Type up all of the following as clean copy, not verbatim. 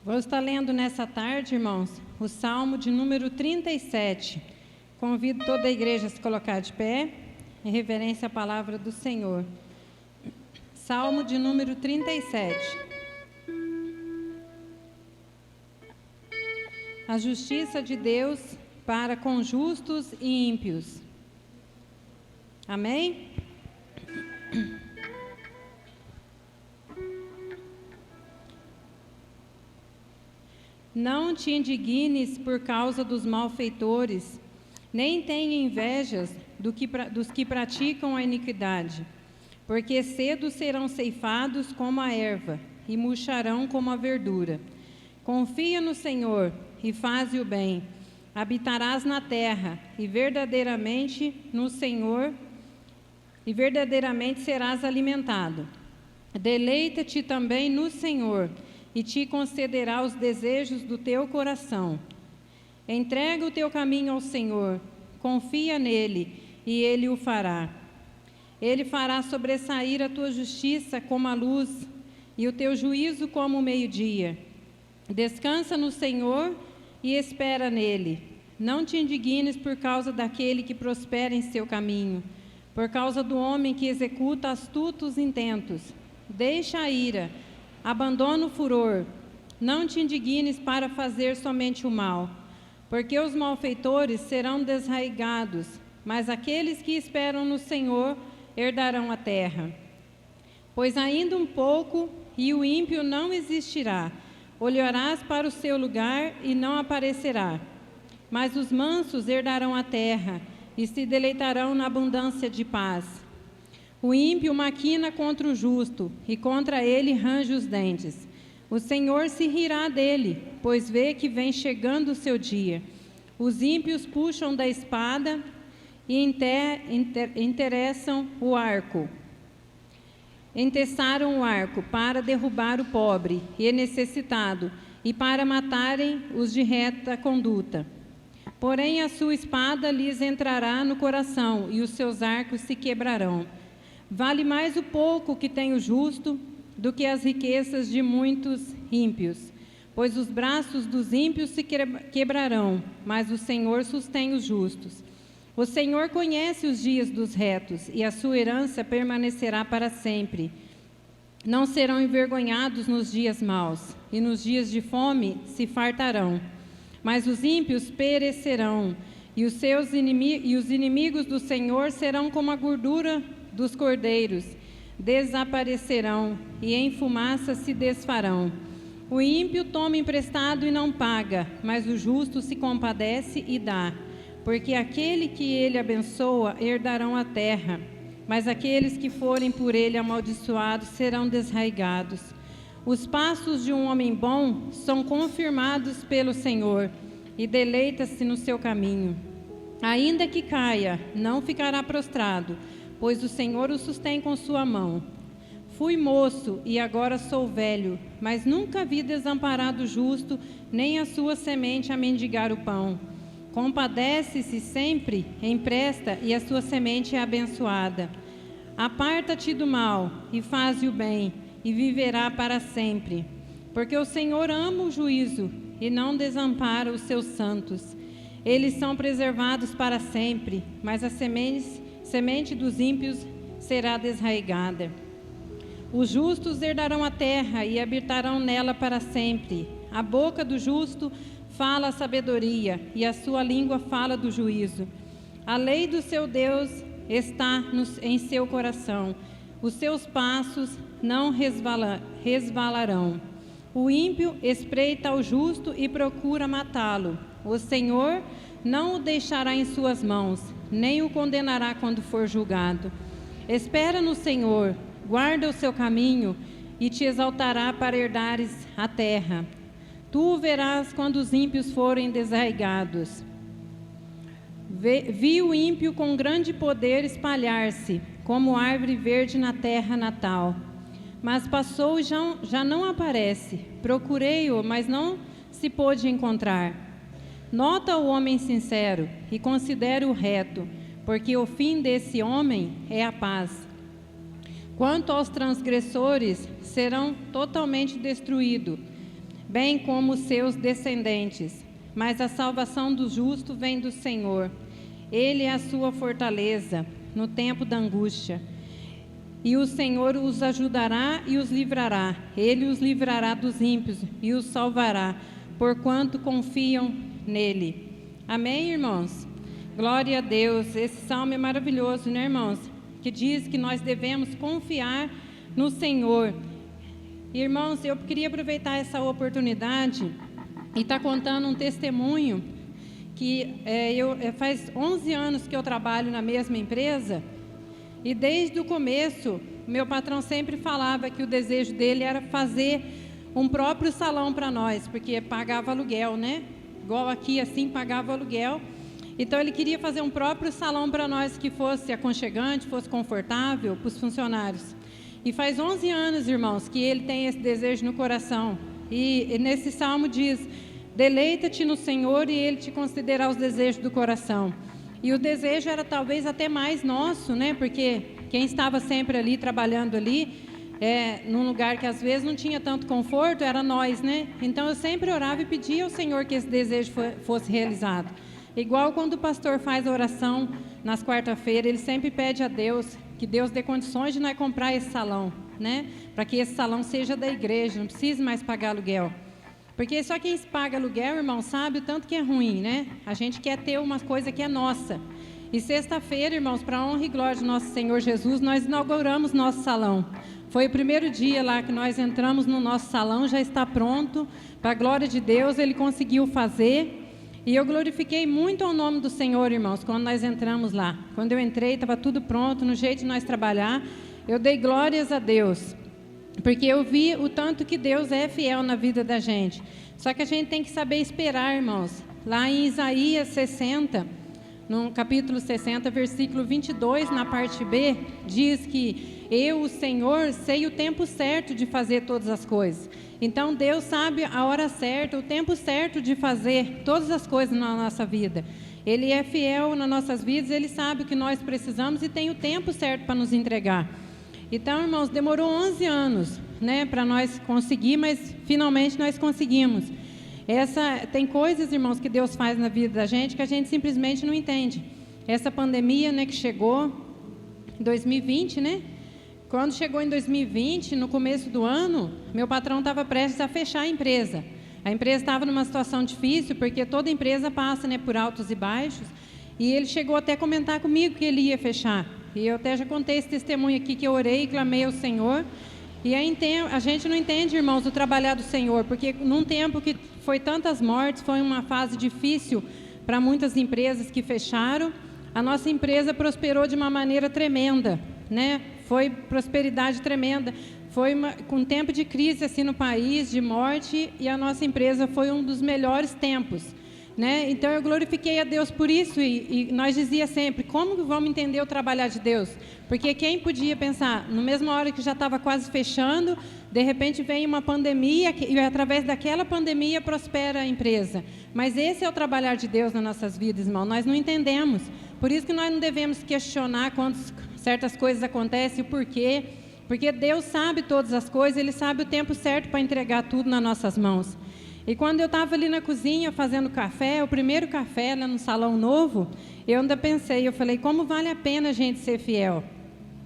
Vou estar lendo nessa tarde, irmãos, o Salmo de número 37. Convido toda a igreja a se colocar de pé, em reverência à palavra do Senhor. Salmo de número 37. A justiça de Deus para com justos e ímpios. Amém? Não te indignes por causa dos malfeitores, nem tenha invejas dos que praticam a iniquidade, porque cedo serão ceifados como a erva e murcharão como a verdura. Confia no Senhor e faze o bem, habitarás na terra e verdadeiramente no Senhor e verdadeiramente serás alimentado. Deleita-te também no Senhor e te concederá os desejos do teu coração. Entrega o teu caminho ao Senhor, confia nele, e ele o fará. Ele fará sobressair a tua justiça como a luz, e o teu juízo como o meio-dia. Descansa no Senhor e espera nele. Não te indignes por causa daquele que prospera em seu caminho, por causa do homem que executa astutos intentos. Deixa a ira, abandona o furor, não te indignes para fazer somente o mal, porque os malfeitores serão desraigados, mas aqueles que esperam no Senhor herdarão a terra. Pois ainda um pouco e o ímpio não existirá, olharás para o seu lugar e não aparecerá. Mas os mansos herdarão a terra e se deleitarão na abundância de paz. O ímpio maquina contra o justo, e contra ele range os dentes. O Senhor se rirá dele, pois vê que vem chegando o seu dia. Os ímpios puxam da espada e interessam o arco. Entessaram o arco para derrubar o pobre e necessitado, e para matarem os de reta conduta. Porém a sua espada lhes entrará no coração, e os seus arcos se quebrarão. Vale mais o pouco que tem o justo do que as riquezas de muitos ímpios, pois os braços dos ímpios se quebrarão, mas o Senhor sustém os justos. O Senhor conhece os dias dos retos, e a sua herança permanecerá para sempre. Não serão envergonhados nos dias maus, e nos dias de fome se fartarão. Mas os ímpios perecerão, e os inimigos do Senhor serão como a gordura dos cordeiros, desaparecerão, e em fumaça se desfarão. O ímpio toma emprestado e não paga, mas o justo se compadece e dá. Porque aquele que ele abençoa herdarão a terra, mas aqueles que forem por ele amaldiçoados serão desraigados. Os passos de um homem bom são confirmados pelo Senhor, e deleita-se no seu caminho. Ainda que caia, não ficará prostrado, pois o Senhor o sustém com sua mão. Fui moço e agora sou velho, mas nunca vi desamparado o justo, nem a sua semente a mendigar o pão. Compadece-se sempre, empresta, e a sua semente é abençoada. Aparta-te do mal e faze o bem, e viverá para sempre. Porque o Senhor ama o juízo e não desampara os seus santos. Eles são preservados para sempre, mas a semente dos ímpios será desraigada. Os justos herdarão a terra e habitarão nela para sempre. A boca do justo fala a sabedoria, e a sua língua fala do juízo. A lei do seu Deus está em seu coração. Os seus passos não resvalarão. O ímpio espreita ao justo e procura matá-lo. O Senhor não o deixará em suas mãos, nem o condenará quando for julgado. Espera no Senhor, guarda o seu caminho, e te exaltará para herdares a terra. Tu o verás quando os ímpios forem desarraigados. Vi o ímpio com grande poder espalhar-se, como árvore verde na terra natal. Mas passou e já não aparece. Procurei-o, mas não se pôde encontrar. Nota o homem sincero e considere o reto, porque o fim desse homem é a paz. Quanto aos transgressores, serão totalmente destruídos. bem como os seus descendentes. Mas a salvação do justo vem do Senhor. Ele é a sua fortaleza no tempo da angústia. E o Senhor os ajudará e os livrará. Ele os livrará dos ímpios e os salvará, porquanto confiam nele. Amém, irmãos? Glória a Deus. Esse salmo é maravilhoso, né, irmãos? Que diz que nós devemos confiar no Senhor. Irmãos, eu queria aproveitar essa oportunidade e estar contando um testemunho que faz 11 anos que eu trabalho na mesma empresa. E desde o começo, meu patrão sempre falava que o desejo dele era fazer um próprio salão para nós, porque pagava aluguel, né? Igual aqui, assim, pagava aluguel. Então, ele queria fazer um próprio salão para nós que fosse aconchegante, fosse confortável para os funcionários. E faz 11 anos, irmãos, que ele tem esse desejo no coração. E nesse salmo diz: deleita-te no Senhor e Ele te concederá os desejos do coração. E o desejo era talvez até mais nosso, né? Porque quem estava sempre ali, trabalhando ali, num lugar que às vezes não tinha tanto conforto, era nós, né? Então eu sempre orava e pedia ao Senhor que esse desejo fosse realizado. Igual quando o pastor faz a oração nas quarta-feiras, ele sempre pede a Deus que Deus dê condições de nós comprar esse salão, né? Para que esse salão seja da igreja, não precise mais pagar aluguel. Porque só quem paga aluguel, irmão, sabe o tanto que é ruim, né? A gente quer ter uma coisa que é nossa. E sexta-feira, irmãos, para a honra e glória do nosso Senhor Jesus, nós inauguramos nosso salão. Foi o primeiro dia lá que nós entramos no nosso salão, já está pronto. Para a glória de Deus, Ele conseguiu fazer. E eu glorifiquei muito ao nome do Senhor, irmãos, quando nós entramos lá. Quando eu entrei, estava tudo pronto, no jeito de nós trabalhar. Eu dei glórias a Deus. Porque eu vi o tanto que Deus é fiel na vida da gente. Só que a gente tem que saber esperar, irmãos. Lá em Isaías 60, no capítulo 60, versículo 22, na parte B, diz que eu, o Senhor, sei o tempo certo de fazer todas as coisas. Então, Deus sabe a hora certa, o tempo certo de fazer todas as coisas na nossa vida. Ele é fiel nas nossas vidas, Ele sabe o que nós precisamos e tem o tempo certo para nos entregar. Então, irmãos, demorou 11 anos, né, para nós conseguir, mas finalmente nós conseguimos. Tem coisas, irmãos, que Deus faz na vida da gente que a gente simplesmente não entende. Essa pandemia, né, que chegou em 2020, né? Quando chegou em 2020, no começo do ano, meu patrão estava prestes a fechar a empresa. A empresa estava numa situação difícil, porque toda empresa passa, né, por altos e baixos. E ele chegou até a comentar comigo que ele ia fechar. E eu até já contei esse testemunho aqui, que eu orei e clamei ao Senhor. E a gente não entende, irmãos, o trabalhar do Senhor, porque num tempo que foi tantas mortes, foi uma fase difícil para muitas empresas que fecharam, a nossa empresa prosperou de uma maneira tremenda, né? Foi prosperidade tremenda. Foi com um tempo de crise assim no país, de morte, e a nossa empresa foi um dos melhores tempos. Né? Então eu glorifiquei a Deus por isso e nós dizia sempre, como que vamos entender o trabalhar de Deus? Porque quem podia pensar, na mesma hora que já estava quase fechando, de repente vem uma pandemia e através daquela pandemia prospera a empresa. Mas esse é o trabalhar de Deus nas nossas vidas, irmão, nós não entendemos. Por isso que nós não devemos questionar quando certas coisas acontecem, o porquê, porque Deus sabe todas as coisas, Ele sabe o tempo certo para entregar tudo nas nossas mãos. E quando eu estava ali na cozinha fazendo café, o primeiro café, né, no salão novo, eu ainda pensei, eu falei, como vale a pena a gente ser fiel?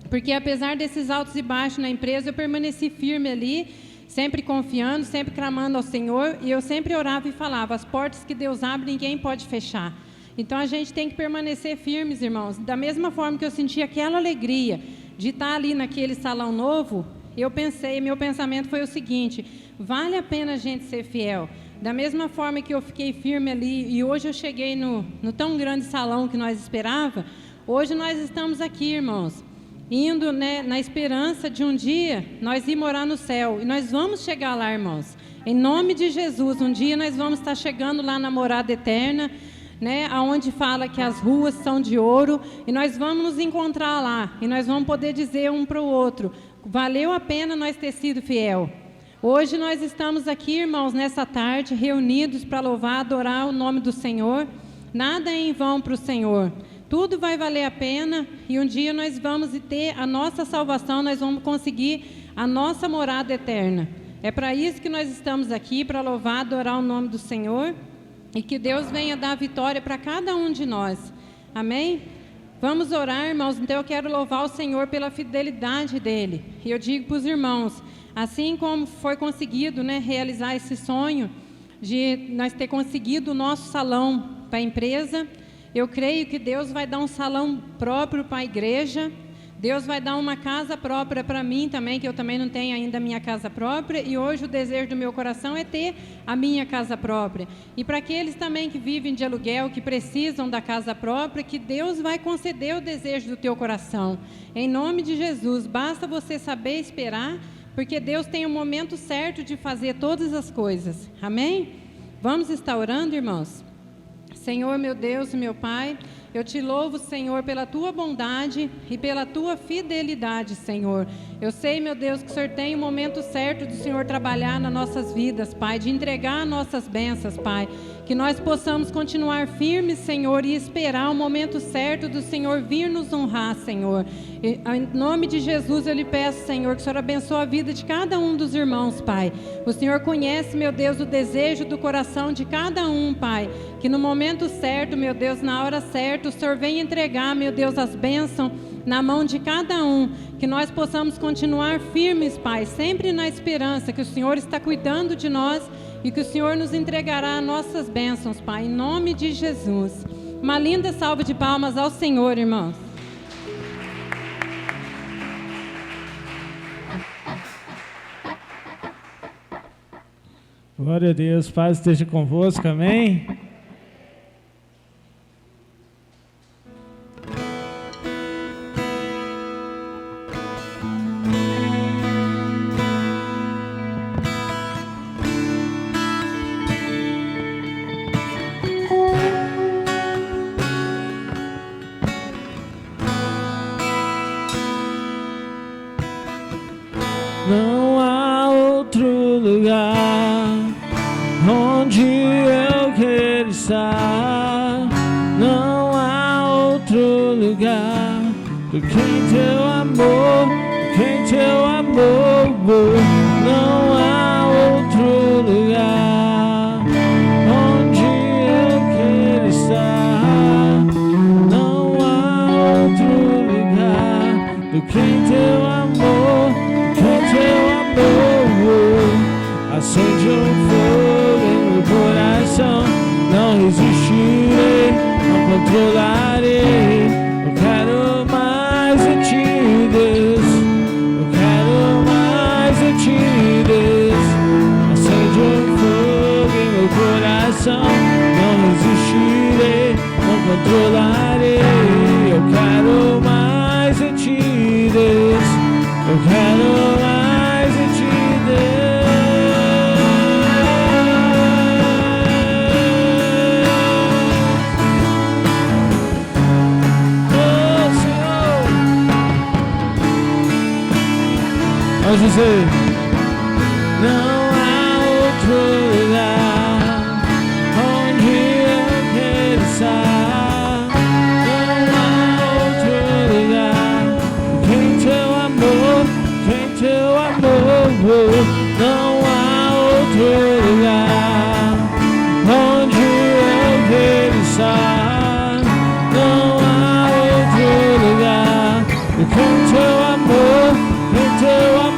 Porque apesar desses altos e baixos na empresa, eu permaneci firme ali, sempre confiando, sempre clamando ao Senhor, e eu sempre orava e falava, as portas que Deus abre, ninguém pode fechar. Então a gente tem que permanecer firmes, irmãos. Da mesma forma que eu senti aquela alegria de estar ali naquele salão novo, eu pensei, meu pensamento foi o seguinte, vale a pena a gente ser fiel. Da mesma forma que eu fiquei firme ali e hoje eu cheguei no tão grande salão que nós esperava, hoje nós estamos aqui, irmãos, indo, né, na esperança de um dia nós ir morar no céu. E nós vamos chegar lá, irmãos. Em nome de Jesus, um dia nós vamos estar chegando lá na morada eterna, né, aonde fala que as ruas são de ouro, e nós vamos nos encontrar lá, e nós vamos poder dizer um para o outro, valeu a pena nós ter sido fiel. Hoje nós estamos aqui, irmãos, nessa tarde, reunidos para louvar, adorar o nome do Senhor. Nada é em vão para o Senhor. Tudo vai valer a pena, e um dia nós vamos ter a nossa salvação, nós vamos conseguir a nossa morada eterna. É para isso que nós estamos aqui, para louvar, adorar o nome do Senhor, e que Deus venha dar vitória para cada um de nós. Amém? Vamos orar, irmãos. Então eu quero louvar o Senhor pela fidelidade dEle. E eu digo para os irmãos, assim como foi conseguido, né, realizar esse sonho de nós ter conseguido o nosso salão para a empresa, eu creio que Deus vai dar um salão próprio para a igreja. Deus vai dar uma casa própria para mim também, que eu também não tenho ainda a minha casa própria, e hoje o desejo do meu coração é ter a minha casa própria. E para aqueles também que vivem de aluguel, que precisam da casa própria, que Deus vai conceder o desejo do teu coração. Em nome de Jesus, basta você saber esperar, porque Deus tem o momento certo de fazer todas as coisas. Amém? Vamos estar orando, irmãos? Senhor, meu Deus, meu Pai, eu te louvo, Senhor, pela tua bondade e pela tua fidelidade, Senhor. Eu sei, meu Deus, que o Senhor tem o momento certo do Senhor trabalhar nas nossas vidas, Pai, de entregar nossas bênçãos, Pai. Que nós possamos continuar firmes, Senhor, e esperar o momento certo do Senhor vir nos honrar, Senhor. E, em nome de Jesus, eu lhe peço, Senhor, que o Senhor abençoe a vida de cada um dos irmãos, Pai. O Senhor conhece, meu Deus, o desejo do coração de cada um, Pai. Que no momento certo, meu Deus, na hora certa, o Senhor venha entregar, meu Deus, as bênçãos na mão de cada um. Que nós possamos continuar firmes, Pai, sempre na esperança que o Senhor está cuidando de nós e que o Senhor nos entregará nossas bênçãos, Pai, em nome de Jesus. Uma linda salva de palmas ao Senhor, irmãos. Glória a Deus, paz esteja convosco, amém? Não há outro lugar onde eu quero estar. Não há outro lugar do que em teu amor, do que em teu amor. Não há outro lugar onde eu quero estar. Não há outro lugar do que em teu amor, do que em teu amor. Acende um fogo em meu coração, não resistirei, não controlarei. Eu quero mais de ti, Deus. Eu quero mais de ti, Deus. Acende um fogo em meu coração, não resistirei, não controlarei. Eu quero mais de ti, Deus. Eu quero mais de ti, Deus. Vamos dizer, não há outro lugar onde eu quero estar. Não há outro lugar que em teu amor, que em teu amor. Não há outro lugar onde eu quero estar. Não há outro lugar que em teu amor, que em teu amor.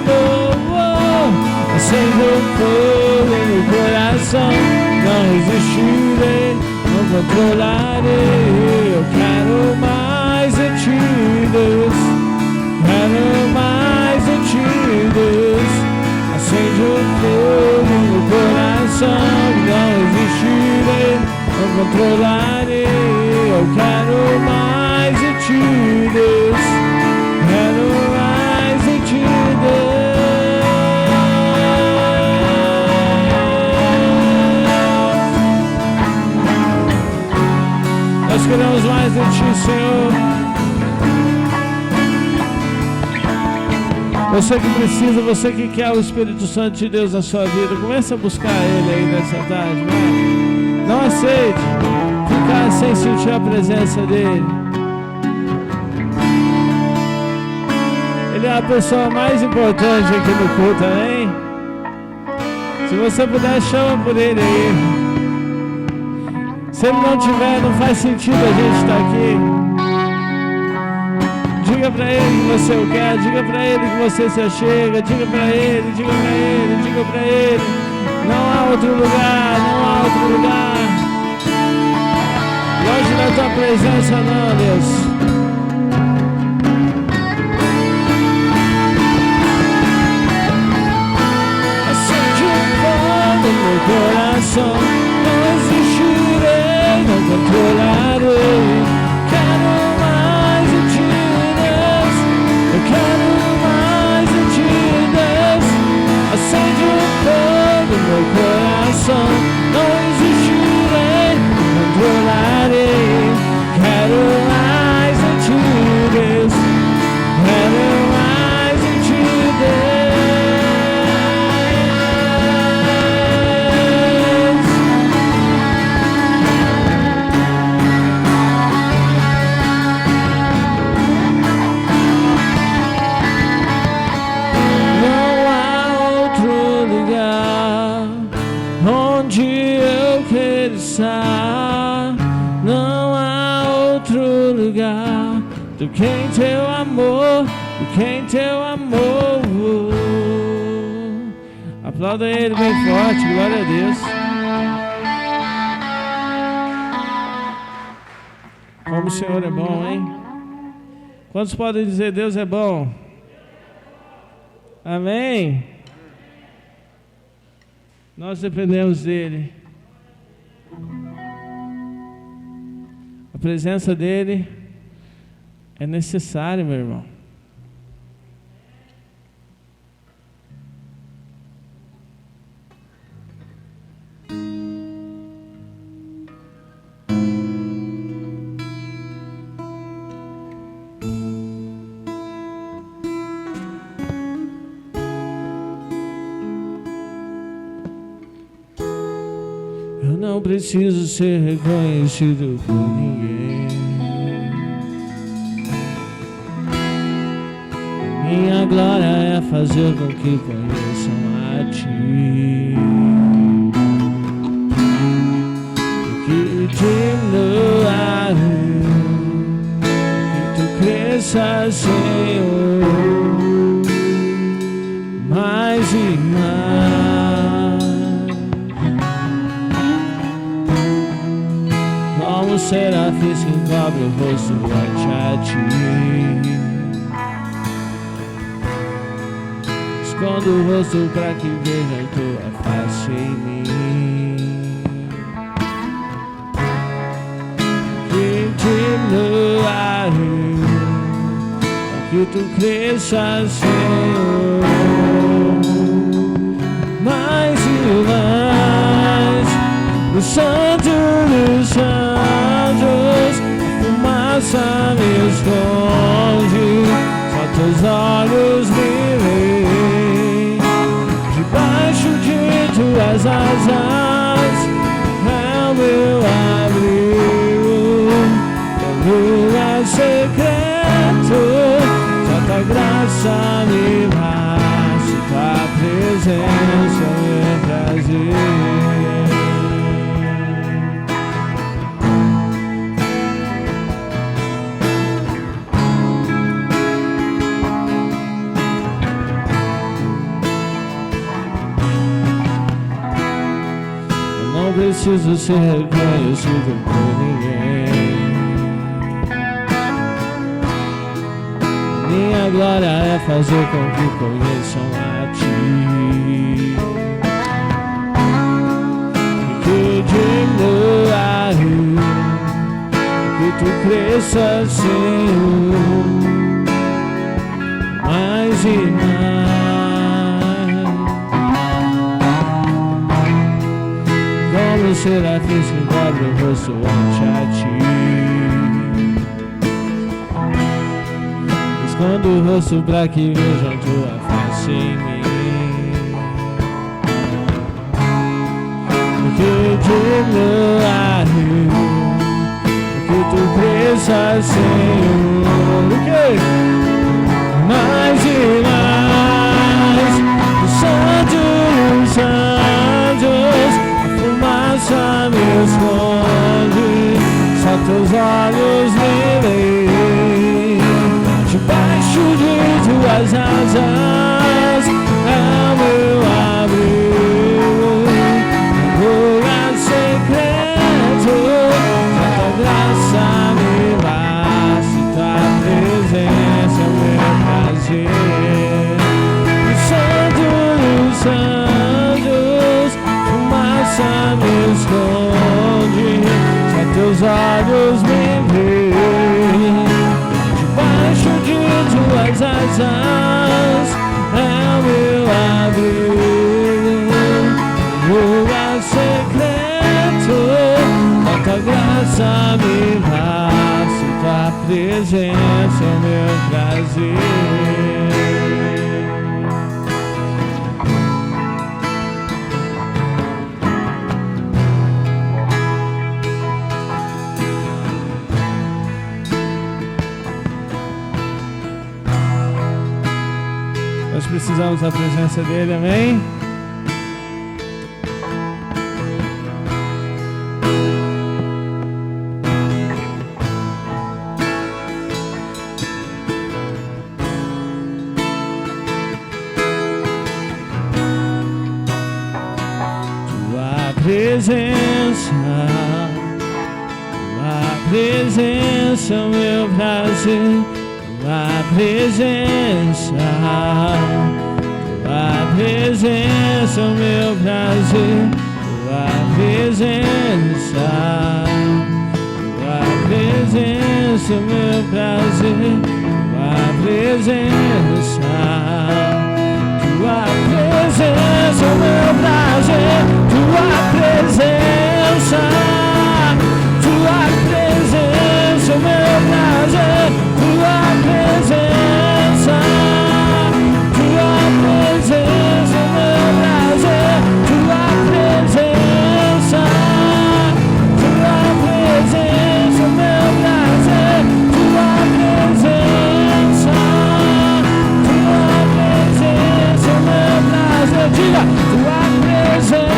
Acende um fogo em meu coração, não resistirei, não controlarei. Eu quero mais de ti, Deus. Quero mais de ti, Deus. Acende um fogo em meu coração, não resistirei, não controlarei. Eu quero mais de ti, Deus. Quero mais de ti, Deus. Nós queremos mais de ti, Senhor. Você que precisa, você que quer o Espírito Santo de Deus na sua vida, comece a buscar Ele aí nessa tarde, né? Não aceite ficar sem sentir a presença dEle. Ele é a pessoa mais importante aqui no culto, amém? Se você puder, chama por ele aí. Se ele não tiver, não faz sentido a gente estar aqui. Diga pra ele que você o quer, diga pra ele que você se achega, diga pra ele, diga pra ele, diga pra ele. Não há outro lugar, não há outro lugar. Longe da tua presença não, Deus. Acende um fogo no meu coração, não existirei, não controlarei. Quero mais de ti, Deus. Eu quero mais de ti, Deus. Acende um fogo no meu coração, não existirei, não controlarei. Quero mais de ti, Deus. Quero mais de ti, Deus. Não há outro lugar do que em teu amor, do que em teu amor. Aplauda ele bem forte, glória a Deus. Como o Senhor é bom, hein? Quantos podem dizer Deus é bom? Amém? Nós dependemos dele. A presença dele é necessária, meu irmão. Eu não preciso ser reconhecido por ninguém. Minha glória é fazer com que conheçam a ti. Que diminua eu, que tu cresça, Senhor, mais e mais. Como serafins que encobre o rosto ante a ti. Escondo o rosto pra que veja tua face em mim. Que diminua eu, pra que tu cresça, Senhor, mais e mais. O santo dos santos, a fumaça me esconde, só teus olhos me veem. Debaixo de tuas asas é o meu abrigo, teu lugar secreto, só tua graça me basta, tua presença me prazer. Não preciso ser reconhecido por ninguém. Minha glória é fazer com que conheçam a ti. Que diminua eu, que tu cresça, Senhor, mais e mais. Como serafins que encobre o rosto ante a ti. Escondo o rosto pra que vejam tua face em mim. Que diminua eu, que tu cresça, Senhor. O quê? Mais e mais. O santo dos santos, esconde, só teus olhos me veem. Debaixo de tuas asas é o meu abrigo, lugar secreto. Tua graça me basta, tua presença é o meu prazer. O Santo dos Santos, fumaça me esconde, só teus olhos me veem. Debaixo de tuas asas é o meu abrigo, lugar secreto. Tua graça me basta, tua presença é o meu prazer. Nós precisamos da presença dele, amém? Presença, meu prazer, tua presença, meu prazer, tua presença, meu prazer, tua presença, tua presença, meu prazer, tua presença. Tua presença, meu prazer, tua presença, tua presença, meu prazer, tua presença, tua presença, meu prazer, tua presença, tua presença, meu prazer, diga, tua presença.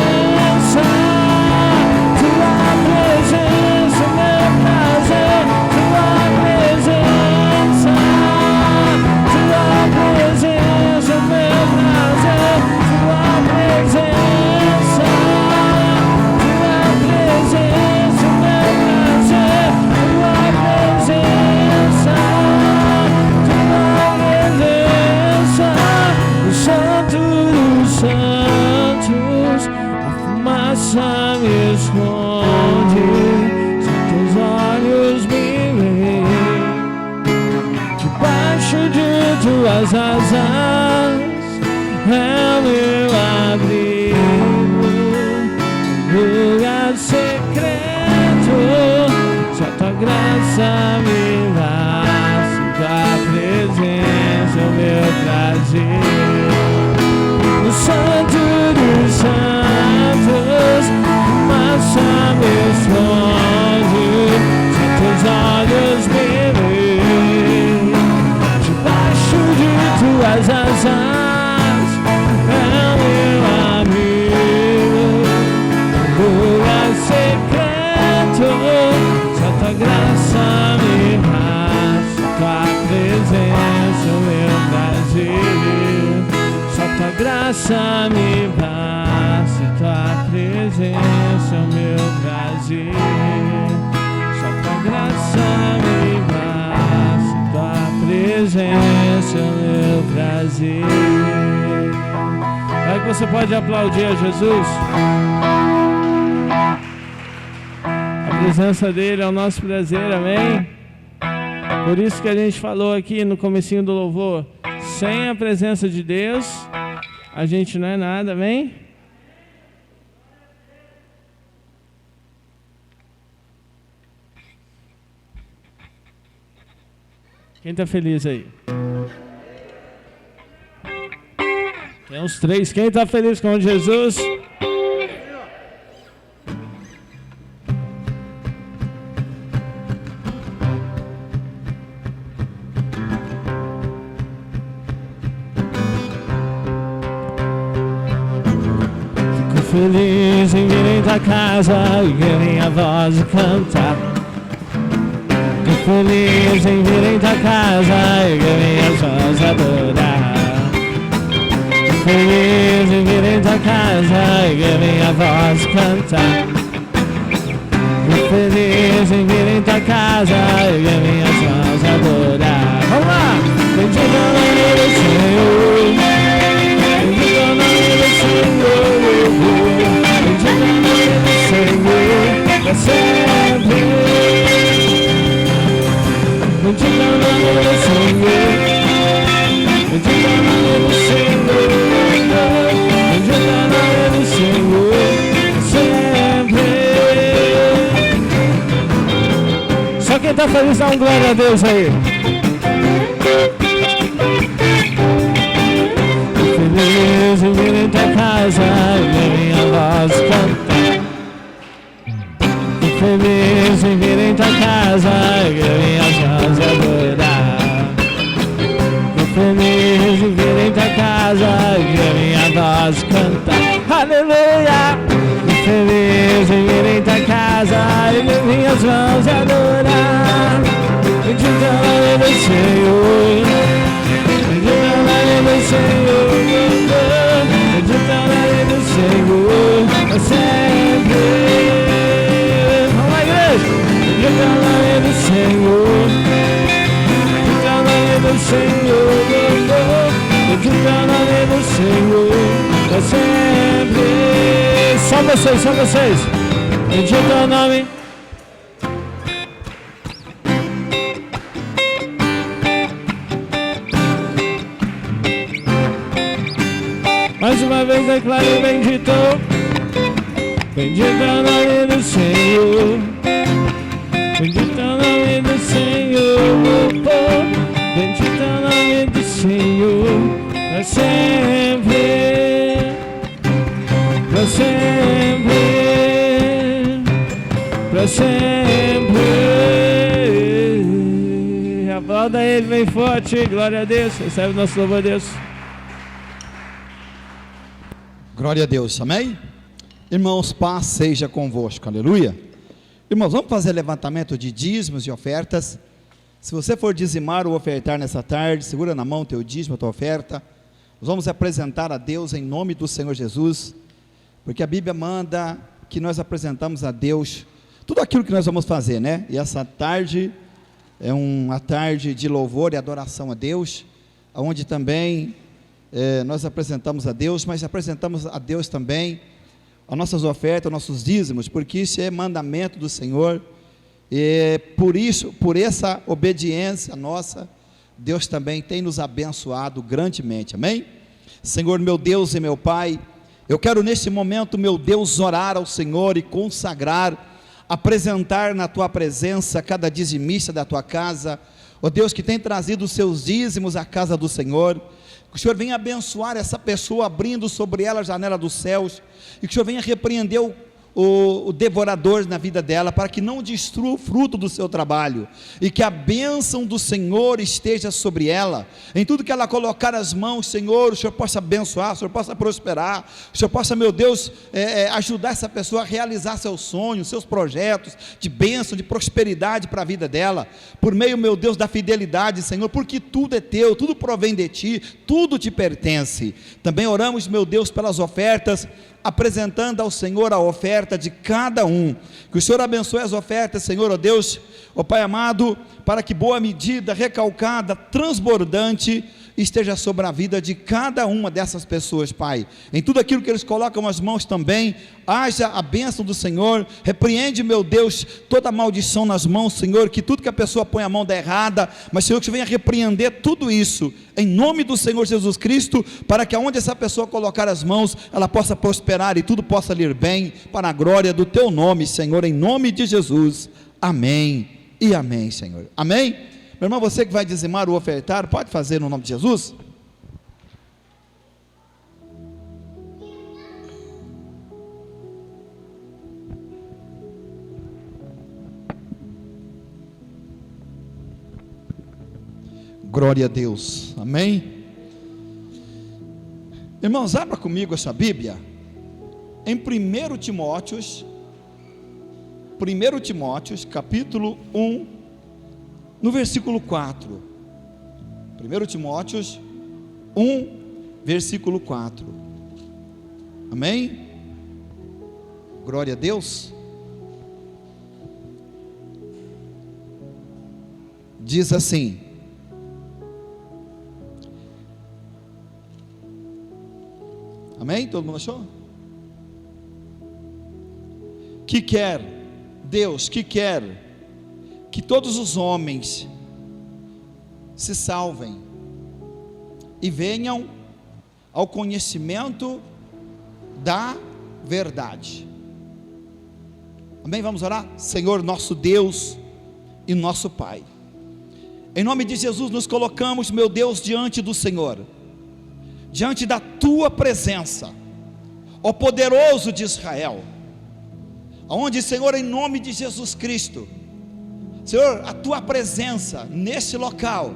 Me esconde, só teus olhos me veem. Debaixo de tuas asas é o meu abrigo, lugar secreto. Só tua graça me basta, tua presença é o meu prazer. O Santo dos Santos, fumaça me esconde, só teus olhos me veem. Debaixo de tuas asas é o meu amigo, lugar secreto. Só tua graça me basta, tua presença é o meu prazer. Só tua graça me basta, tua presença é o meu prazer. Só tua graça me basta, tua presença é o meu prazer. Aí que você pode aplaudir a Jesus. A presença dele é o nosso prazer, amém? Por isso que a gente falou aqui no comecinho do louvor, sem a presença de Deus, a gente não é nada, amém? Quem está feliz aí? Tem uns 3. Quem está feliz com Jesus? feliz em vir em tua casa e ouvir minha voz e cantar. Tô feliz em vir em tua casa e ouvir minhas mãos adorar. Tô feliz em vir em tua casa e ouvir minha voz cantar. Tô feliz em vir em tua casa e ouvir minhas mãos adorar. Vamos lá! Bendito o nome do Senhor. Bendito o nome do Senhor. Bendito o nome do Senhor. Pra sempre. Bendito o nome do Senhor. Bendito o nome do Senhor. Bendito o nome do Senhor. Sempre. Só quem tá feliz dá um glória a Deus aí. Feliz em vir em tua casa e minha voz cantar. Tô feliz em vir em tua casa e minhas mãos adorar. Tô feliz em vir em tua casa e minha voz cantar. Aleluia! Tô feliz em vir em tua casa e minhas mãos adorar. Bendito o nome do Senhor. Bendito o nome do Senhor. Bendito o nome do Senhor. Pra sempre. Vamos lá, igreja. Bendito o nome do Senhor. Bendito o nome do Senhor. Bendito o nome do Senhor. Pra sempre. Só vocês, só vocês. Bendito o nome. Mais uma vez declaro bendito. Bendito é o nome do Senhor. Bendito é o nome do Senhor. Bendito é o nome do Senhor. Pra sempre. Pra sempre. Pra sempre. Aplauda ele bem forte. Glória a Deus. Recebe o nosso louvor a Deus. Glória a Deus, amém? Irmãos, paz seja convosco, aleluia. Irmãos, vamos fazer levantamento de dízimos e ofertas. Se você for dizimar ou ofertar nessa tarde, segura na mão teu dízimo, a tua oferta. Nós vamos apresentar a Deus em nome do Senhor Jesus, porque a Bíblia manda que nós apresentamos a Deus tudo aquilo que nós vamos fazer, né? E essa tarde é uma tarde de louvor e adoração a Deus, onde também nós apresentamos a Deus, mas apresentamos a Deus também as nossas ofertas, nossos dízimos, porque isso é mandamento do Senhor, e por isso, por essa obediência nossa, Deus também tem nos abençoado grandemente, amém? Senhor, meu Deus e meu Pai, eu quero neste momento, meu Deus, orar ao Senhor e consagrar, apresentar na Tua presença cada dizimista da Tua casa, ó Deus, que tem trazido os seus dízimos à casa do Senhor. Que o Senhor venha abençoar essa pessoa, abrindo sobre ela a janela dos céus, e que o Senhor venha repreender o devorador na vida dela, para que não destrua o fruto do seu trabalho, e que a bênção do Senhor esteja sobre ela, em tudo que ela colocar as mãos, Senhor, o Senhor possa abençoar, o Senhor possa prosperar, o Senhor possa, meu Deus, ajudar essa pessoa a realizar seus sonhos, seus projetos, de bênção, de prosperidade para a vida dela, por meio, meu Deus, da fidelidade, Senhor, porque tudo é teu, tudo provém de ti, tudo te pertence. Também oramos, meu Deus, pelas ofertas, apresentando ao Senhor a oferta de cada um, que o Senhor abençoe as ofertas, Senhor, ó Deus, ó Pai amado, para que boa medida, recalcada, transbordante, esteja sobre a vida de cada uma dessas pessoas, Pai, em tudo aquilo que eles colocam as mãos também, haja a bênção do Senhor, repreende, meu Deus, toda maldição nas mãos, Senhor, que tudo que a pessoa põe a mão dá errada, mas Senhor, que venha repreender tudo isso, em nome do Senhor Jesus Cristo, para que aonde essa pessoa colocar as mãos, ela possa prosperar e tudo possa lhe ir bem, para a glória do Teu nome, Senhor, em nome de Jesus, amém e amém, Senhor, amém? Meu irmão, você que vai dizimar ou ofertar, pode fazer no nome de Jesus? Glória a Deus, amém? Irmãos, abra comigo essa Bíblia, em 1 Timóteos, capítulo 1, no versículo 4. 1 Timóteos 1, versículo 4. Amém? Glória a Deus. Diz assim: amém? Todo mundo achou? Que quer Deus, que quer que todos os homens se salvem e venham ao conhecimento da verdade. Amém? Vamos orar? Senhor nosso Deus e nosso Pai, em nome de Jesus nos colocamos, meu Deus, diante do Senhor, diante da Tua presença, ó poderoso de Israel, aonde, Senhor, em nome de Jesus Cristo, Senhor, a Tua presença nesse local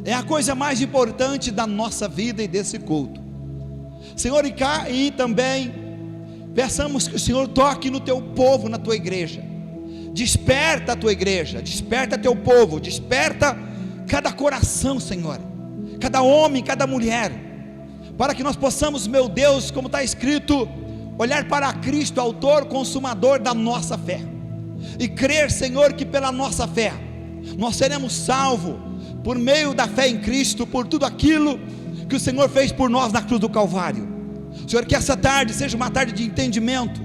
é a coisa mais importante da nossa vida e desse culto, Senhor, e também peçamos que o Senhor toque no Teu povo, na Tua igreja. Desperta a Tua igreja, desperta Teu povo, desperta cada coração, Senhor, cada homem, cada mulher, para que nós possamos, meu Deus, como está escrito, olhar para Cristo, autor, consumador da nossa fé, e crer, Senhor, que pela nossa fé, nós seremos salvos, por meio da fé em Cristo, por tudo aquilo que o Senhor fez por nós na cruz do Calvário. Senhor, que essa tarde seja uma tarde de entendimento,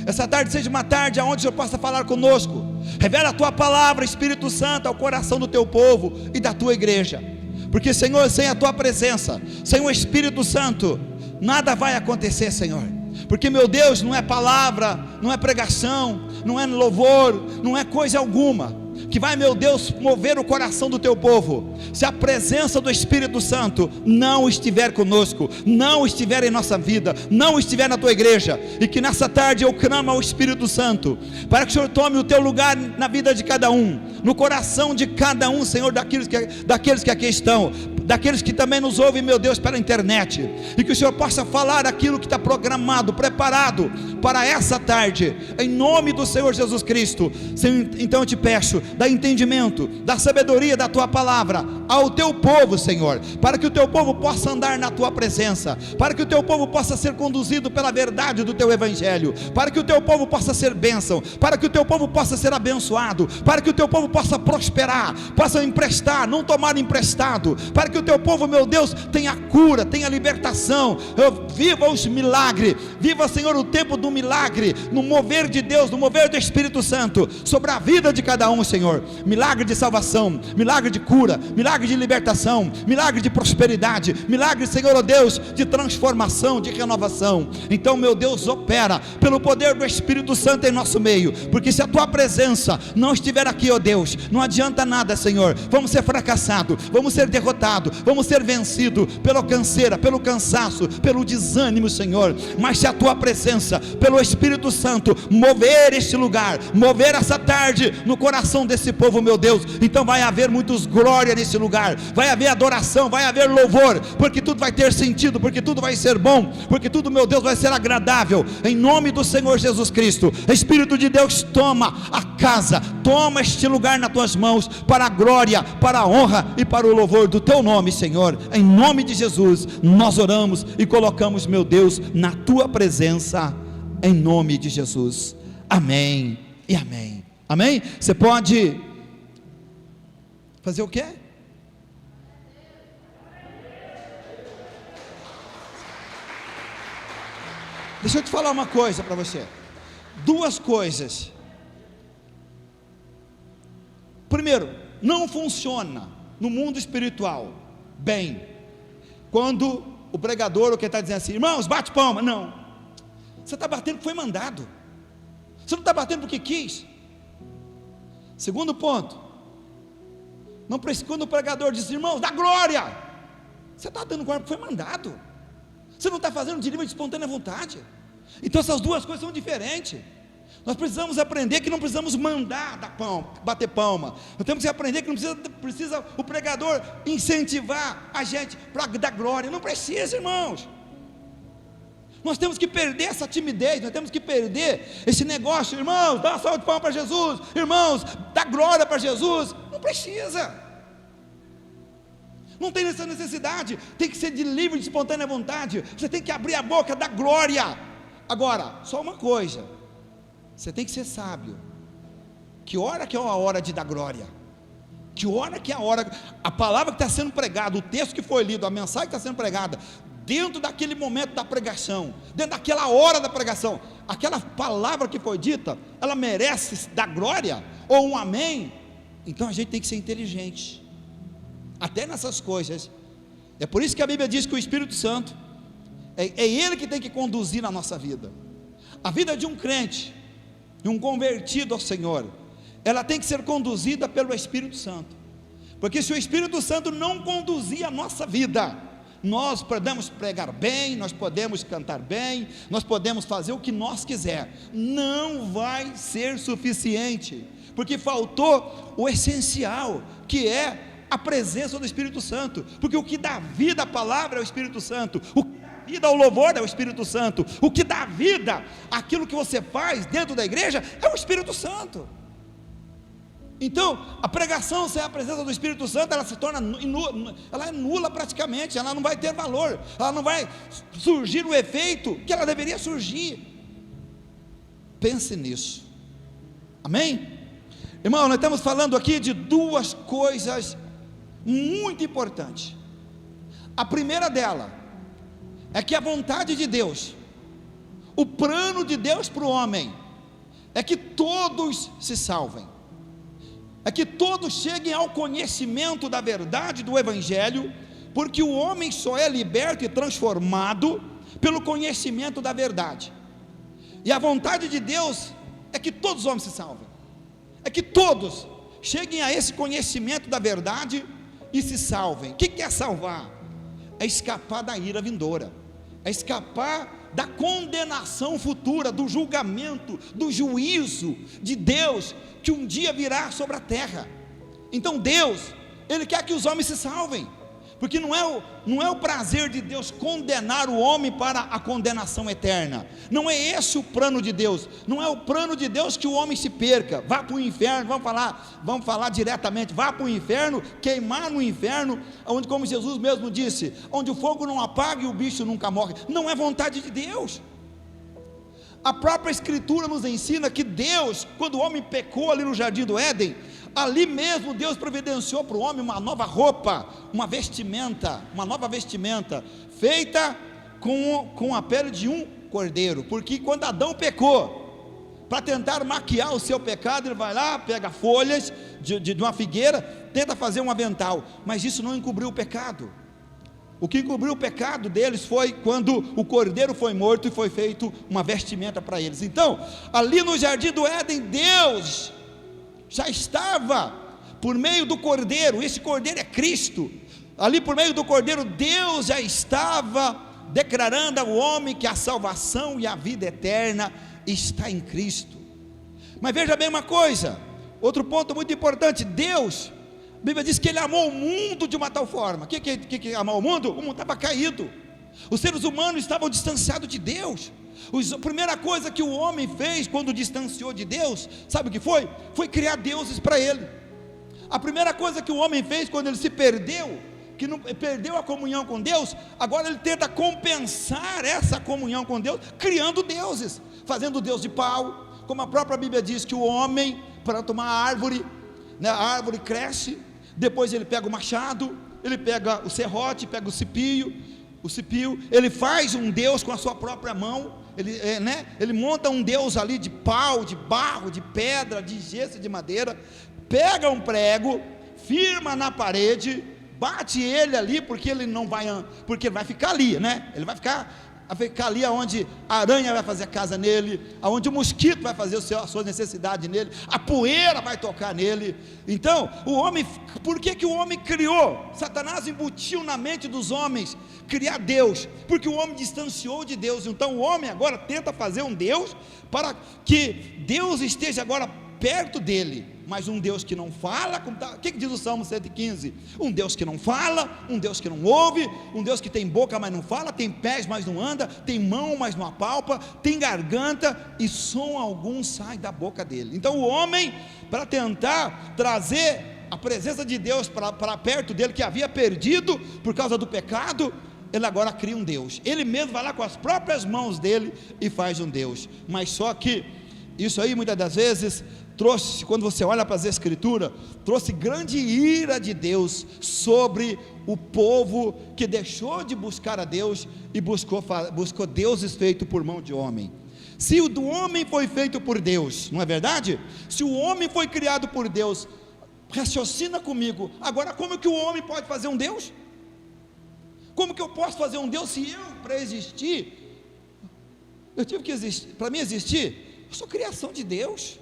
essa tarde seja uma tarde onde o Senhor possa falar conosco, revela a Tua palavra, Espírito Santo, ao coração do Teu povo e da Tua igreja, porque, Senhor, sem a Tua presença, sem o Espírito Santo, nada vai acontecer, Senhor, porque, meu Deus, não é palavra, não é pregação, não é louvor, não é coisa alguma que vai, meu Deus, mover o coração do Teu povo, se a presença do Espírito Santo não estiver conosco, não estiver em nossa vida, não estiver na Tua igreja. E que nessa tarde eu clamo ao Espírito Santo, para que o Senhor tome o Teu lugar na vida de cada um, no coração de cada um, Senhor, daqueles que aqui estão, daqueles que também nos ouvem, meu Deus, pela internet, e que o Senhor possa falar aquilo que está programado, preparado para essa tarde, em nome do Senhor Jesus Cristo. Senhor, então eu te peço, dá entendimento, dá sabedoria da Tua palavra ao Teu povo, Senhor, para que o Teu povo possa andar na Tua presença, para que o Teu povo possa ser conduzido pela verdade do Teu Evangelho, para que o Teu povo possa ser bênção, para que o Teu povo possa ser abençoado, para que o Teu povo possa prosperar, possa emprestar, não tomar emprestado, para que o Teu povo, meu Deus, tenha cura, tenha libertação, viva os milagres, viva, Senhor, o tempo do milagre, no mover de Deus, no mover do Espírito Santo, sobre a vida de cada um, Senhor, milagre de salvação, milagre de cura, milagre de libertação, milagre de prosperidade, milagre, Senhor, ó Deus, de transformação, de renovação. Então, meu Deus, opera pelo poder do Espírito Santo em nosso meio, porque se a Tua presença não estiver aqui, ó Deus, não adianta nada, Senhor, vamos ser fracassados, vamos ser derrotados, vamos ser vencidos pela canseira, pelo cansaço, pelo desânimo, Senhor. Mas se a Tua presença, pelo Espírito Santo, mover este lugar, mover essa tarde no coração desse povo, meu Deus, então vai haver muitos glória nesse lugar, vai haver adoração, vai haver louvor, porque tudo vai ter sentido, porque tudo vai ser bom, porque tudo, meu Deus, vai ser agradável, em nome do Senhor Jesus Cristo. Espírito de Deus, toma a casa, toma este lugar nas Tuas mãos, para a glória, para a honra e para o louvor do Teu nome, Senhor. Em nome de Jesus nós oramos e colocamos, meu Deus, na Tua presença, em nome de Jesus, amém e amém. Amém? Você pode fazer o quê? Deixa eu te falar uma coisa para você, duas coisas. Primeiro, não funciona no mundo espiritual bem quando o pregador, ou quem está dizendo assim, irmãos, bate palma. Não, você está batendo porque foi mandado, você não está batendo porque quis. Segundo ponto, não precisa, quando o pregador diz, irmãos, dá glória, você está dando glória porque foi mandado, você não está fazendo de livre de espontânea vontade. Então essas duas coisas são diferentes. Nós precisamos aprender que não precisamos mandar dar palma, bater palma. Nós temos que aprender que não precisa o pregador incentivar a gente para dar glória. Não precisa, irmãos. Nós temos que perder essa timidez, nós temos que perder esse negócio. Irmãos, dá uma salva de palmas para Jesus. Irmãos, dá glória para Jesus. Não precisa. Não tem essa necessidade. Tem que ser de livre, de espontânea vontade. Você tem que abrir a boca, dar glória. Agora, só uma coisa. Você tem que ser sábio. Que hora que é a hora de dar glória? Que hora que é a hora? A palavra que está sendo pregada, o texto que foi lido, a mensagem que está sendo pregada, dentro daquele momento da pregação, dentro daquela hora da pregação, aquela palavra que foi dita, ela merece dar glória, ou um amém? Então a gente tem que ser inteligente, até nessas coisas. É por isso que a Bíblia diz que o Espírito Santo, é Ele que tem que conduzir na nossa vida. A vida de um crente, de um convertido ao Senhor, ela tem que ser conduzida pelo Espírito Santo, porque se o Espírito Santo não conduzir a nossa vida, nós podemos pregar bem, nós podemos cantar bem, nós podemos fazer o que nós quiser, não vai ser suficiente, porque faltou o essencial, que é a presença do Espírito Santo, porque o que dá vida à palavra é o Espírito Santo, o que dá vida ao louvor é o Espírito Santo, o que dá vida àquilo que você faz dentro da igreja é o Espírito Santo. Então, a pregação sem a presença do Espírito Santo, ela se torna ela é nula praticamente, ela não vai ter valor, ela não vai surgir o efeito que ela deveria surgir. Pense nisso, amém? Irmão, nós estamos falando aqui de duas coisas muito importantes. A primeira dela é que a vontade de Deus, o plano de Deus para o homem, é que todos se salvem, é que todos cheguem ao conhecimento da verdade do Evangelho, porque o homem só é liberto e transformado pelo conhecimento da verdade. E a vontade de Deus é que todos os homens se salvem, é que todos cheguem a esse conhecimento da verdade e se salvem. O que é salvar? É escapar da ira vindoura, é escapar da condenação futura, do julgamento, do juízo de Deus, que um dia virá sobre a terra. Então Deus, Ele quer que os homens se salvem, porque não é o prazer de Deus condenar o homem para a condenação eterna, não é esse o plano de Deus, não é o plano de Deus que o homem se perca, vá para o inferno, vamos falar diretamente, vá para o inferno, queimar no inferno, onde, como Jesus mesmo disse, onde o fogo não apaga e o bicho nunca morre. Não é vontade de Deus. A própria Escritura nos ensina que Deus, quando o homem pecou ali no Jardim do Éden, ali mesmo Deus providenciou para o homem uma nova roupa, uma nova vestimenta, feita com a pele de um cordeiro, porque quando Adão pecou, para tentar maquiar o seu pecado, ele vai lá, pega folhas de uma figueira, tenta fazer um avental, mas isso não encobriu o pecado. O que encobriu o pecado deles foi quando o cordeiro foi morto e foi feito uma vestimenta para eles. Então, ali no Jardim do Éden, Deus já estava, por meio do cordeiro, esse cordeiro é Cristo, ali por meio do cordeiro, Deus já estava declarando ao homem que a salvação e a vida eterna está em Cristo. Mas veja bem uma coisa, outro ponto muito importante, Deus, a Bíblia diz que Ele amou o mundo de uma tal forma. O que amou o mundo? O mundo estava caído, os seres humanos estavam distanciados de Deus. A primeira coisa que o homem fez quando distanciou de Deus, sabe o que foi? Foi criar deuses para ele. A primeira coisa que o homem fez quando ele se perdeu, que não, perdeu a comunhão com Deus, agora ele tenta compensar essa comunhão com Deus, criando deuses, fazendo Deus de pau, como a própria Bíblia diz que o homem, para tomar a árvore cresce, depois ele pega o machado, ele pega o serrote, pega o cipio, ele faz um Deus com a sua própria mão, ele monta um Deus ali de pau, de barro, de pedra, de gesso, de madeira, pega um prego, firma na parede, bate ele ali, porque ele vai ficar ali, ele vai ficar ali onde a aranha vai fazer casa nele, onde o mosquito vai fazer a sua necessidade nele, a poeira vai tocar nele. Então, o homem, por que o homem criou? Satanás embutiu na mente dos homens criar Deus, porque o homem distanciou de Deus. Então o homem agora tenta fazer um Deus, para que Deus esteja agora perto dele. mas um Deus que não fala. O que diz o Salmo 115? Um Deus que não fala, um Deus que não ouve, um Deus que tem boca, mas não fala, tem pés, mas não anda, tem mão, mas não apalpa, tem garganta, e som algum sai da boca dele. Então o homem, para tentar trazer a presença de Deus para perto dele, que havia perdido por causa do pecado, ele agora cria um Deus. Ele mesmo vai lá com as próprias mãos dele e faz um Deus. Mas só que isso aí muitas das vezes trouxe, quando você olha para as Escrituras, trouxe grande ira de Deus sobre o povo que deixou de buscar a Deus e buscou deuses feitos por mão de homem. Se o do homem foi feito por Deus, não é verdade? Se o homem foi criado por Deus, raciocina comigo, agora como que o homem pode fazer um Deus? Como que eu posso fazer um Deus se eu, para existir, eu tive que existir, para mim existir, eu sou criação de Deus.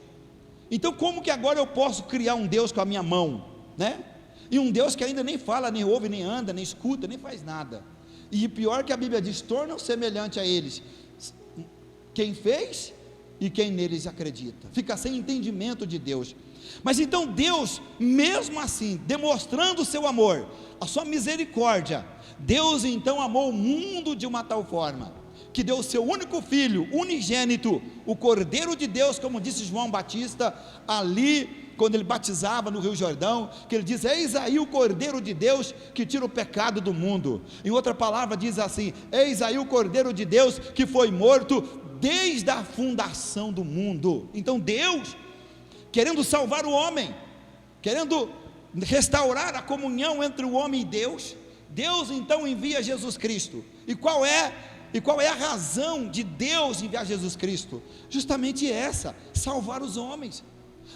Então como que agora eu posso criar um Deus com a minha mão, né? E um Deus que ainda nem fala, nem ouve, nem anda, nem escuta, nem faz nada. E pior que a Bíblia diz, tornam semelhante a eles quem fez e quem neles acredita. Fica sem entendimento de Deus. Mas então Deus, mesmo assim, demonstrando o seu amor, a sua misericórdia, Deus então amou o mundo de uma tal forma, que deu o seu único filho, unigênito, o Cordeiro de Deus, como disse João Batista, ali, quando ele batizava no Rio Jordão, que ele diz, eis aí o Cordeiro de Deus, que tira o pecado do mundo. Em outra palavra diz assim, eis aí o Cordeiro de Deus, que foi morto desde a fundação do mundo. Então Deus, querendo salvar o homem, querendo restaurar a comunhão entre o homem e Deus, Deus então envia Jesus Cristo. E qual é a razão de Deus enviar Jesus Cristo? Justamente essa, salvar os homens,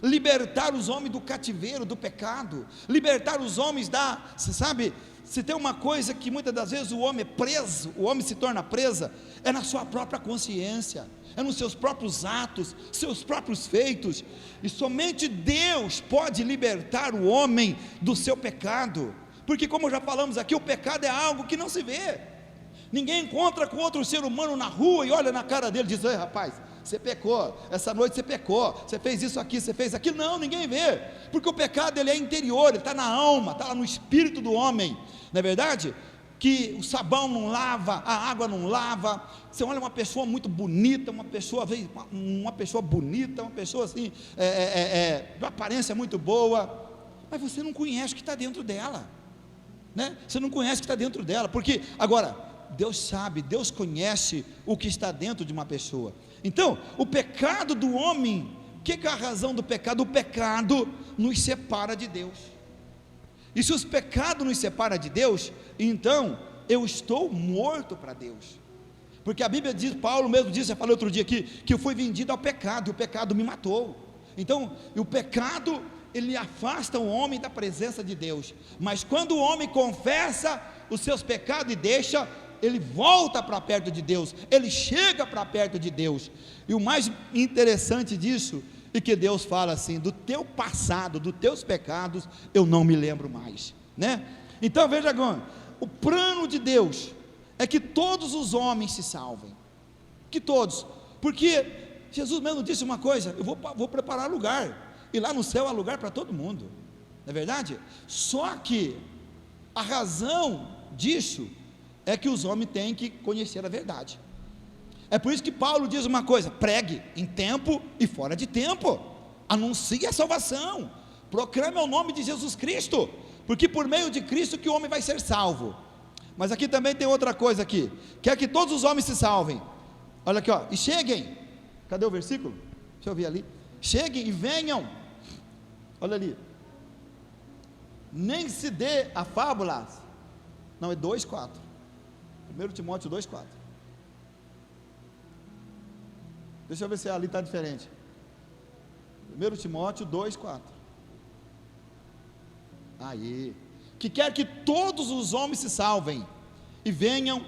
libertar os homens do cativeiro, do pecado, libertar os homens você sabe, se tem uma coisa que muitas das vezes o homem é preso, o homem se torna presa, é na sua própria consciência, é nos seus próprios atos, seus próprios feitos, e somente Deus pode libertar o homem do seu pecado, porque como já falamos aqui, o pecado é algo que não se vê. Ninguém encontra com outro ser humano na rua e olha na cara dele e diz, ei rapaz, você pecou, essa noite você pecou, você fez isso aqui, você fez aquilo. Não, ninguém vê, porque o pecado ele é interior, ele está na alma, está lá no espírito do homem. Não é verdade? Que o sabão não lava, a água não lava. Você olha uma pessoa muito bonita, uma pessoa bonita, uma pessoa assim, de aparência muito boa, mas você não conhece o que está dentro dela, né? Você não conhece o que está dentro dela, porque agora Deus sabe, Deus conhece o que está dentro de uma pessoa. Então, o pecado do homem, o que é a razão do pecado? O pecado nos separa de Deus. E se os pecados nos separam de Deus, então eu estou morto para Deus. Porque a Bíblia diz, Paulo mesmo disse, eu falei outro dia aqui, que eu fui vendido ao pecado, e o pecado me matou. Então, o pecado, ele afasta o homem da presença de Deus. Mas quando o homem confessa os seus pecados e deixa, ele volta para perto de Deus, ele chega para perto de Deus. E o mais interessante disso é que Deus fala assim, do teu passado, dos teus pecados, eu não me lembro mais, né? Então veja agora, o plano de Deus é que todos os homens se salvem, que todos, porque Jesus mesmo disse uma coisa, eu vou preparar lugar, e lá no céu há lugar para todo mundo, não é verdade? Só que a razão disso é que os homens têm que conhecer a verdade. É por isso que Paulo diz uma coisa, pregue em tempo e fora de tempo, anuncie a salvação, proclame o nome de Jesus Cristo, porque por meio de Cristo que o homem vai ser salvo. Mas aqui também tem outra coisa aqui, quer que todos os homens se salvem. Olha aqui, ó, e cheguem, cadê o versículo? Deixa eu ver ali, cheguem e venham, olha ali, nem se dê a fábula, não, é 2,4, 1 Timóteo 2,4, deixa eu ver se ali está diferente, 1 Timóteo 2,4, aí, que quer que todos os homens se salvem, e venham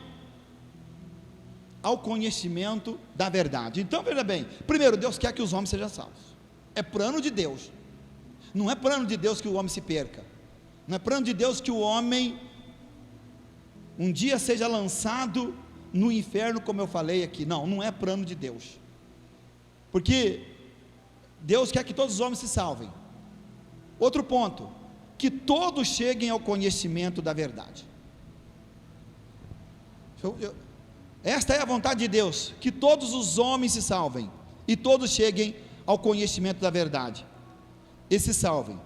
ao conhecimento da verdade. Então veja bem, primeiro Deus quer que os homens sejam salvos, é plano de Deus, não é plano de Deus que o homem se perca, não é plano de Deus que o homem um dia seja lançado no inferno, como eu falei aqui, não é plano de Deus, porque Deus quer que todos os homens se salvem, Outro ponto, que todos cheguem ao conhecimento da verdade. Esta é a vontade de Deus, que todos os homens se salvem, e todos cheguem ao conhecimento da verdade, e se salvem,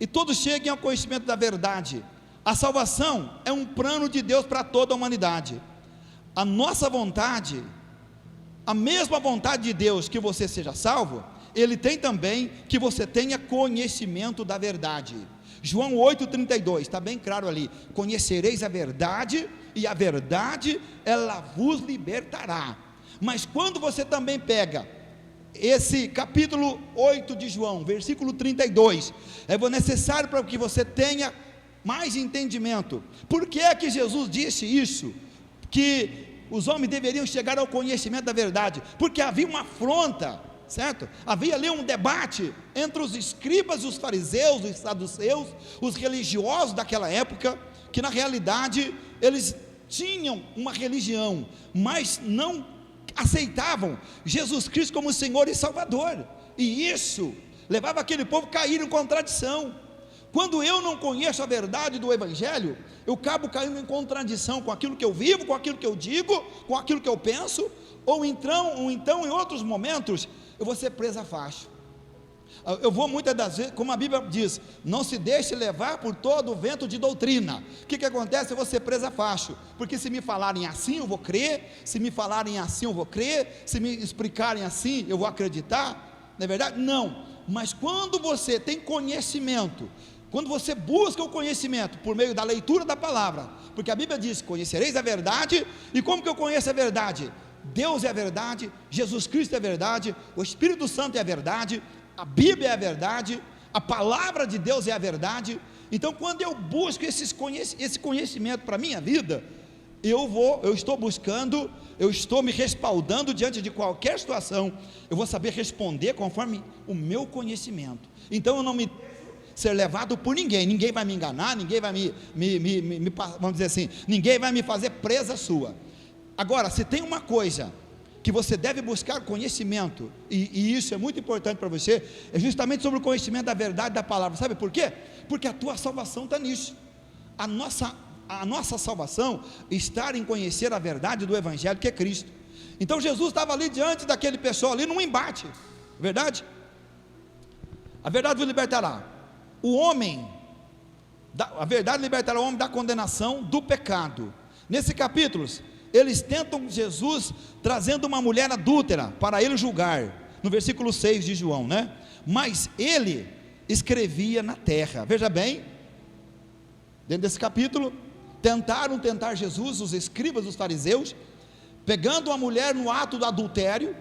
e todos cheguem ao conhecimento da verdade. A salvação é um plano de Deus para toda a humanidade. A nossa vontade, a mesma vontade de Deus que você seja salvo, Ele tem também que você tenha conhecimento da verdade. João 8,32, está bem claro ali: conhecereis a verdade, e a verdade ela vos libertará. Mas quando você também pega esse capítulo 8 de João, versículo 32, é necessário para que você tenha mais entendimento. Por que é que Jesus disse isso? Que os homens deveriam chegar ao conhecimento da verdade, porque havia uma afronta, certo? Havia ali um debate entre os escribas, os fariseus, os saduceus, os religiosos daquela época, que na realidade eles tinham uma religião, mas não aceitavam Jesus Cristo como Senhor e Salvador, e isso levava aquele povo a cair em contradição. Quando eu não conheço a verdade do Evangelho, eu acabo caindo em contradição com aquilo que eu vivo, com aquilo que eu digo, com aquilo que eu penso, ou então em outros momentos, eu vou ser preso a facho. Eu vou muitas das vezes, como a Bíblia diz, não se deixe levar por todo o vento de doutrina. O que acontece? Eu vou ser preso a facho, porque se me falarem assim eu vou crer, se me falarem assim eu vou crer, se me explicarem assim eu vou acreditar, não é verdade? Não, mas quando você tem conhecimento, quando você busca o conhecimento por meio da leitura da palavra, porque a Bíblia diz: conhecereis a verdade. E como que eu conheço a verdade? Deus é a verdade, Jesus Cristo é a verdade, o Espírito Santo é a verdade, a Bíblia é a verdade, a palavra de Deus é a verdade. Então quando eu busco esse conhecimento para a minha vida, eu estou buscando, eu estou me respaldando diante de qualquer situação, eu vou saber responder conforme o meu conhecimento. Então eu não me ser levado por ninguém vai me enganar, ninguém vai vamos dizer assim, ninguém vai me fazer presa sua. Agora, se tem uma coisa que você deve buscar conhecimento, e isso é muito importante para você, é justamente sobre o conhecimento da verdade da palavra. Sabe por quê? Porque a tua salvação está nisso. A nossa salvação está em conhecer a verdade do Evangelho, que é Cristo. Então Jesus estava ali diante daquele pessoal ali num embate, verdade? A verdade vos libertará. A verdade libertará o homem da condenação do pecado. Nesse capítulo, eles tentam Jesus trazendo uma mulher adúltera para ele julgar, no versículo 6 de João, né? Mas ele escrevia na terra. Veja bem, dentro desse capítulo, tentaram tentar Jesus, os escribas, os fariseus, pegando uma mulher no ato do adultério.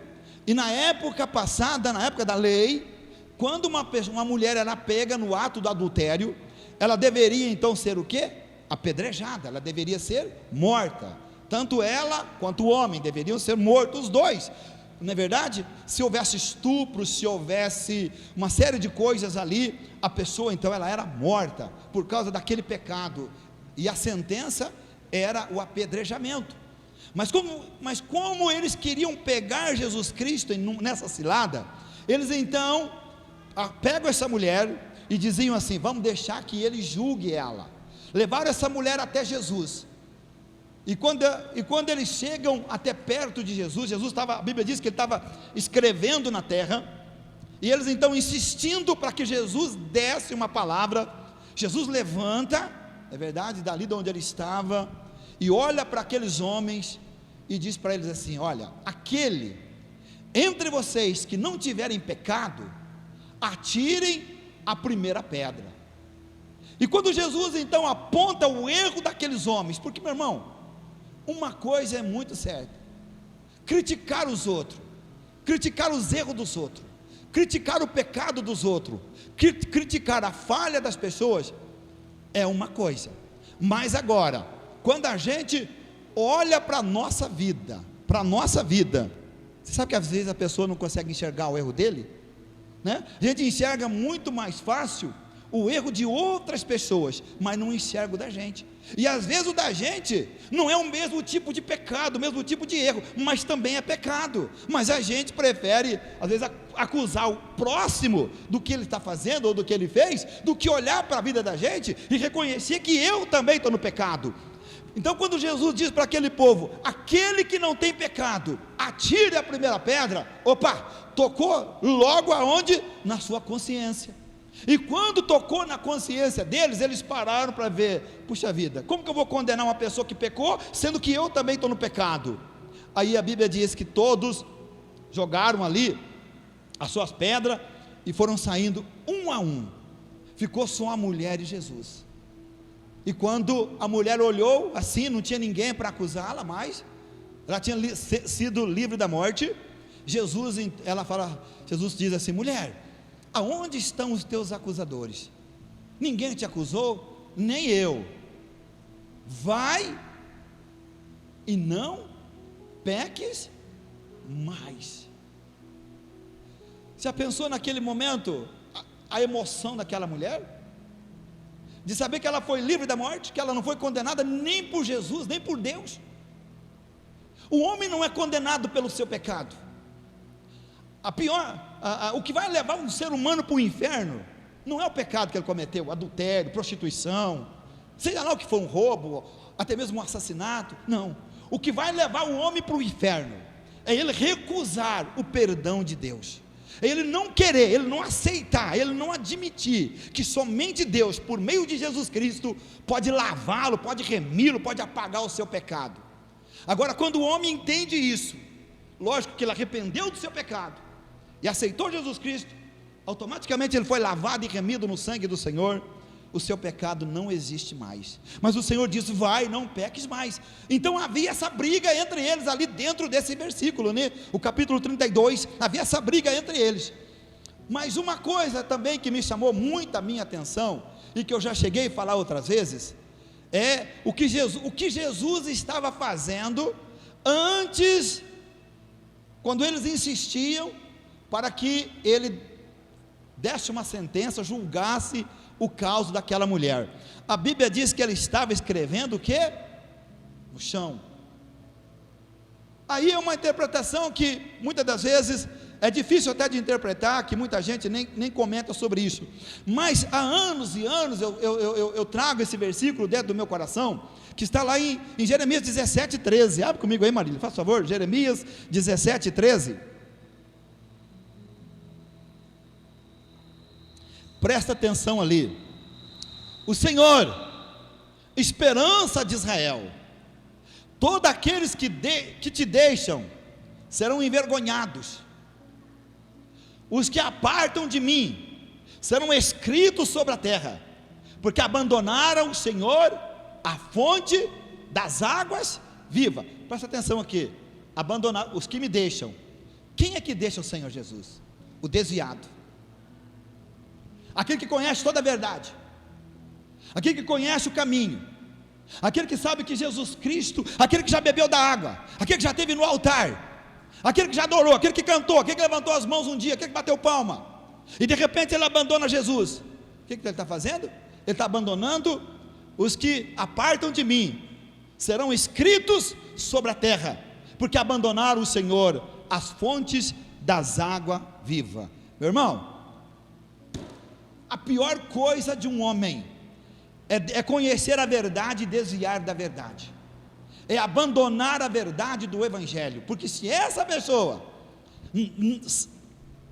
E na época passada, na época da lei, quando uma mulher era pega no ato do adultério, ela deveria então ser o quê? Apedrejada, ela deveria ser morta. Tanto ela quanto o homem deveriam ser mortos, os dois. Não é verdade? Se houvesse estupro, se houvesse uma série de coisas ali, a pessoa então ela era morta por causa daquele pecado, e a sentença era o apedrejamento. Mas como eles queriam pegar Jesus Cristo nessa cilada, eles então pegam essa mulher e diziam assim: vamos deixar que ele julgue ela. Levaram essa mulher até Jesus. E quando eles chegam até perto de Jesus, a Bíblia diz que ele estava escrevendo na terra, e eles então insistindo para que Jesus desse uma palavra. Jesus levanta, é verdade, dali de onde ele estava, e olha para aqueles homens e diz para eles assim: olha, aquele entre vocês que não tiverem pecado, atirem a primeira pedra. E quando Jesus então aponta o erro daqueles homens, porque, meu irmão, uma coisa é muito certa: criticar os outros, criticar os erros dos outros, criticar o pecado dos outros, criticar a falha das pessoas é uma coisa. Mas agora, quando a gente olha para a nossa vida, você sabe que às vezes a pessoa não consegue enxergar o erro dele, né? A gente enxerga muito mais fácil o erro de outras pessoas, mas não enxerga o da gente. E às vezes o da gente não é o mesmo tipo de pecado, o mesmo tipo de erro, mas também é pecado. Mas a gente prefere, às vezes, acusar o próximo do que ele está fazendo ou do que ele fez, do que olhar para a vida da gente e reconhecer que eu também estou no pecado. Então, quando Jesus diz para aquele povo: aquele que não tem pecado, atire a primeira pedra, opa, tocou logo aonde? Na sua consciência. E quando tocou na consciência deles, eles pararam para ver: puxa vida, como que eu vou condenar uma pessoa que pecou, sendo que eu também estou no pecado? Aí a Bíblia diz que todos jogaram ali as suas pedras e foram saindo um a um. Ficou só a mulher e Jesus. E quando a mulher olhou assim, não tinha ninguém para acusá-la mais, ela tinha sido livre da morte. Jesus diz assim: mulher, aonde estão os teus acusadores? Ninguém te acusou, nem eu. Vai e não peques mais. Já pensou naquele momento a emoção daquela mulher? De saber que ela foi livre da morte, que ela não foi condenada nem por Jesus, nem por Deus. O homem não é condenado pelo seu pecado. O que vai levar um ser humano para o inferno não é o pecado que ele cometeu, adultério, prostituição, seja lá o que for, um roubo, até mesmo um assassinato. Não, o que vai levar o homem para o inferno é ele recusar o perdão de Deus, ele não querer, ele não aceitar, ele não admitir que somente Deus, por meio de Jesus Cristo, pode lavá-lo, pode remi-lo, pode apagar o seu pecado. Agora, quando o homem entende isso, lógico que ele arrependeu do seu pecado e aceitou Jesus Cristo, automaticamente ele foi lavado e remido no sangue do Senhor, o seu pecado não existe mais. Mas o Senhor diz: vai, não peques mais. Então havia essa briga entre eles ali dentro desse versículo, né? O capítulo 32, havia essa briga entre eles. Mas uma coisa também que me chamou muito a minha atenção, e que eu já cheguei a falar outras vezes, é o que Jesus estava fazendo antes, quando eles insistiam para que ele desse uma sentença, julgasse o caso daquela mulher. A Bíblia diz que ele estava escrevendo o quê? No chão. Aí é uma interpretação que muitas das vezes é difícil até de interpretar, que muita gente nem comenta sobre isso, mas há anos e anos eu trago esse versículo dentro do meu coração, que está lá em Jeremias 17:13, abre comigo aí, Marília, faz favor, Jeremias 17:13, presta atenção ali. O Senhor, esperança de Israel, todos aqueles que te deixam serão envergonhados, os que apartam de mim serão escritos sobre a terra, porque abandonaram o Senhor, a fonte das águas viva. Presta atenção aqui, abandonar os que me deixam. Quem é que deixa o Senhor Jesus? O desviado, aquele que conhece toda a verdade, aquele que conhece o caminho, aquele que sabe que Jesus Cristo, aquele que já bebeu da água, aquele que já esteve no altar, aquele que já adorou, aquele que cantou, aquele que levantou as mãos um dia, aquele que bateu palma, e de repente ele abandona Jesus. O que ele está fazendo? Ele está abandonando os que apartam de mim, serão escritos sobre a terra, porque abandonaram o Senhor, as fontes das águas vivas. Meu irmão, a pior coisa de um homem é conhecer a verdade e desviar da verdade, é abandonar a verdade do Evangelho, porque se essa pessoa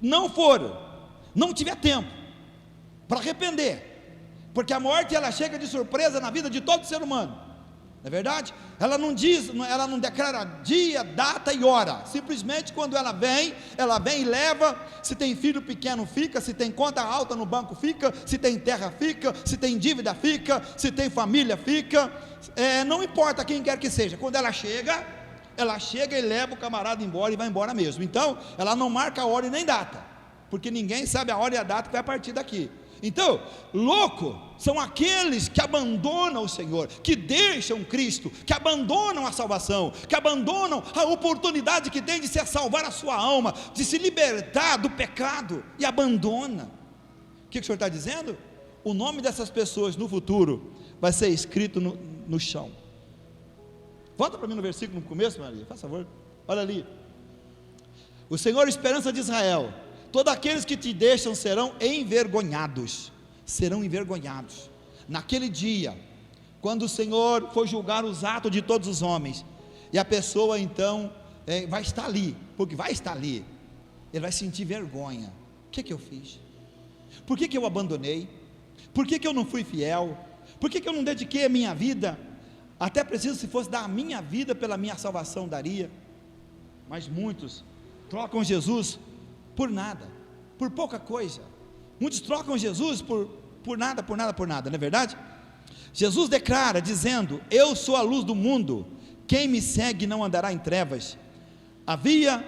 não tiver tempo para arrepender, porque a morte ela chega de surpresa na vida de todo ser humano, não é verdade? Ela não diz, ela não declara dia, data e hora, simplesmente quando ela vem e leva. Se tem filho pequeno fica, se tem conta alta no banco fica, se tem terra fica, se tem dívida fica, se tem família fica, não importa quem quer que seja, quando ela chega e leva o camarada embora e vai embora mesmo. Então ela não marca a hora e nem data, porque ninguém sabe a hora e a data que vai partir daqui. Então, louco são aqueles que abandonam o Senhor, que deixam Cristo, que abandonam a salvação, que abandonam a oportunidade que tem de se salvar a sua alma, de se libertar do pecado, e abandona. O que o Senhor está dizendo? o nome dessas pessoas no futuro vai ser escrito no chão. Volta para mim no versículo no começo, Maria, faz favor, olha ali. O Senhor, esperança de Israel, todos aqueles que te deixam serão envergonhados, naquele dia, quando o Senhor for julgar os atos de todos os homens, e a pessoa então vai estar ali, porque vai estar ali, ele vai sentir vergonha. O que eu fiz? Por que eu abandonei? Por que eu não fui fiel? Por que eu não dediquei a minha vida? Até preciso, se fosse dar a minha vida pela minha salvação, daria. Mas muitos trocam Jesus por nada, por pouca coisa. Muitos trocam Jesus por nada, não é verdade? Jesus declara dizendo: eu sou a luz do mundo, quem me segue não andará em trevas. Havia